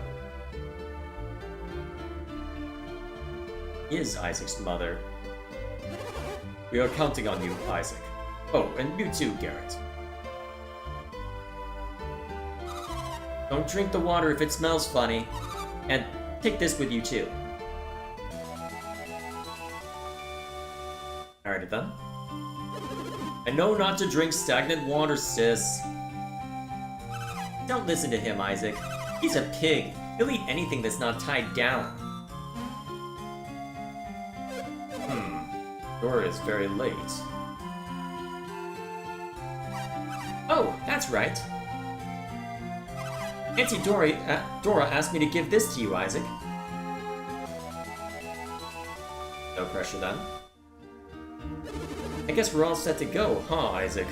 Is Isaac's mother. We are counting on you, Isaac. Oh, and you too, Garrett. Don't drink the water if it smells funny. And take this with you too. Alrighty then. I know not to drink stagnant water, sis. Don't listen to him, Isaac. He's a pig. He'll eat anything that's not tied down. Dora is very late. Oh, that's right. Auntie Dora asked me to give this to you, Isaac. No pressure then. I guess we're all set to go, huh, Isaac?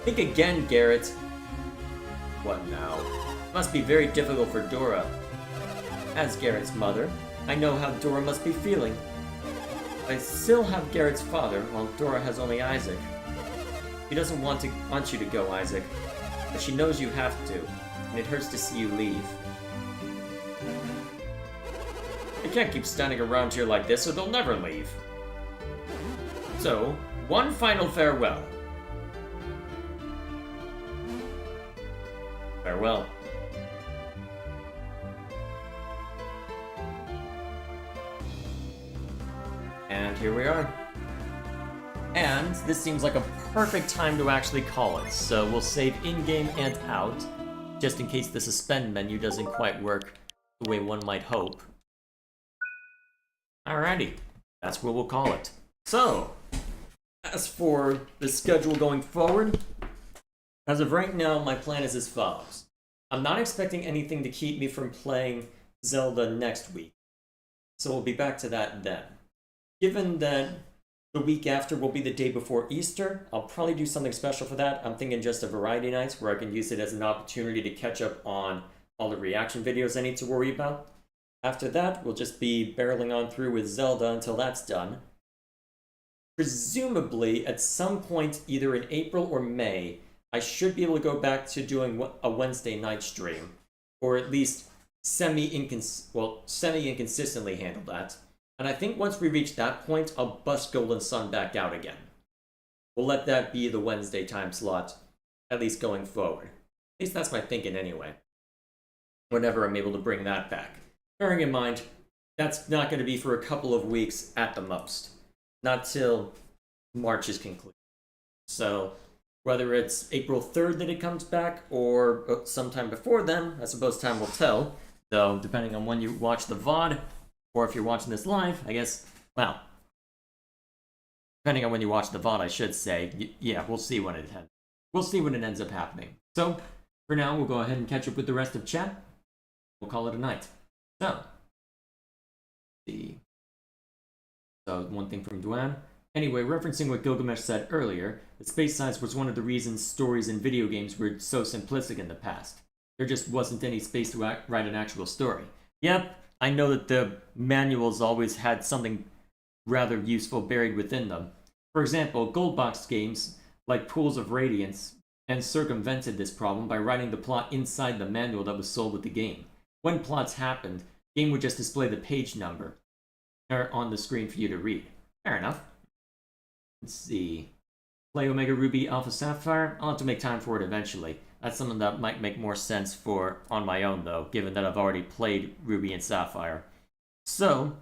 Think again, Garrett. What now? Must be very difficult for Dora. As Garrett's mother, I know how Dora must be feeling. I still have Garrett's father, while Dora has only Isaac. She doesn't want you to go, Isaac, but she knows you have to, and it hurts to see you leave. I can't keep standing around here like this, or they'll never leave. So, one final farewell. Farewell. And here we are. And this seems like a perfect time to actually call it, so we'll save in-game and out, just in case the suspend menu doesn't quite work the way one might hope. Alrighty, that's what we'll call it. So, as for the schedule going forward, as of right now, my plan is as follows. I'm not expecting anything to keep me from playing Zelda next week, so we'll be back to that then. Given that the week after will be the day before Easter, I'll probably do something special for that. I'm thinking just a variety nights where I can use it as an opportunity to catch up on all the reaction videos I need to worry about. After that, we'll just be barreling on through with Zelda until that's done. Presumably, at some point, either in April or May, I should be able to go back to doing a Wednesday night stream, or at least semi-inconsistently handle that. And I think once we reach that point, I'll bust Golden Sun back out again. We'll let that be the Wednesday time slot, at least going forward. At least that's my thinking anyway. Whenever I'm able to bring that back. Bearing in mind, that's not going to be for a couple of weeks at the most. Not till March is concluded. So, whether it's April 3rd that it comes back, or sometime before then, I suppose time will tell. Though, depending on when you watch the VOD, or if you're watching this live, I guess, well, depending on when you watch the VOD, I should say, yeah, we'll see when it ends. We'll see when it ends up happening. So, for now, we'll go ahead and catch up with the rest of chat. We'll call it a night. So, one thing from Duan. Anyway, referencing what Gilgamesh said earlier, the space science was one of the reasons stories in video games were so simplistic in the past. There just wasn't any space to write an actual story. Yep, I know that the manuals always had something rather useful buried within them. For example, gold box games, like Pools of Radiance, and circumvented this problem by writing the plot inside the manual that was sold with the game. When plots happened, the game would just display the page number, on the screen for you to read. Fair enough. Let's see. Play Omega Ruby Alpha Sapphire. I'll have to make time for it eventually. That's something that might make more sense for on my own, though, given that I've already played Ruby and Sapphire. So,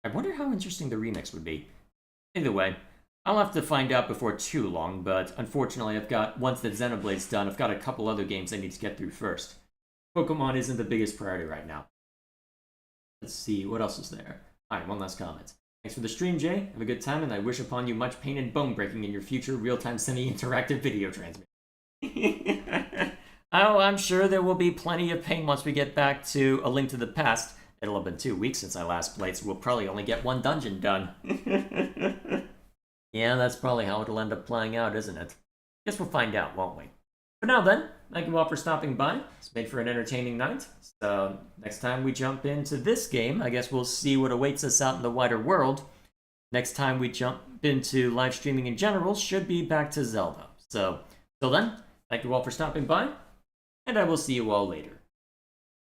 I wonder how interesting the remix would be. Either way, I'll have to find out before too long, but unfortunately once the Xenoblade's done, I've got a couple other games I need to get through first. Pokemon isn't the biggest priority right now. Let's see, what else is there? Alright, one last comment. Thanks for the stream, Jay. Have a good time, and I wish upon you much pain and bone breaking in your future real-time semi-interactive video transmission. Oh, I'm sure there will be plenty of pain once we get back to A Link to the Past. It'll have been 2 weeks since I last played, so we'll probably only get one dungeon done. Yeah, that's probably how it'll end up playing out, isn't it? Guess we'll find out, won't we? For now then, thank you all for stopping by. It's made for an entertaining night. So, next time we jump into this game, I guess we'll see what awaits us out in the wider world. Next time we jump into live streaming in general should be back to Zelda. So, till then, thank you all for stopping by, and I will see you all later.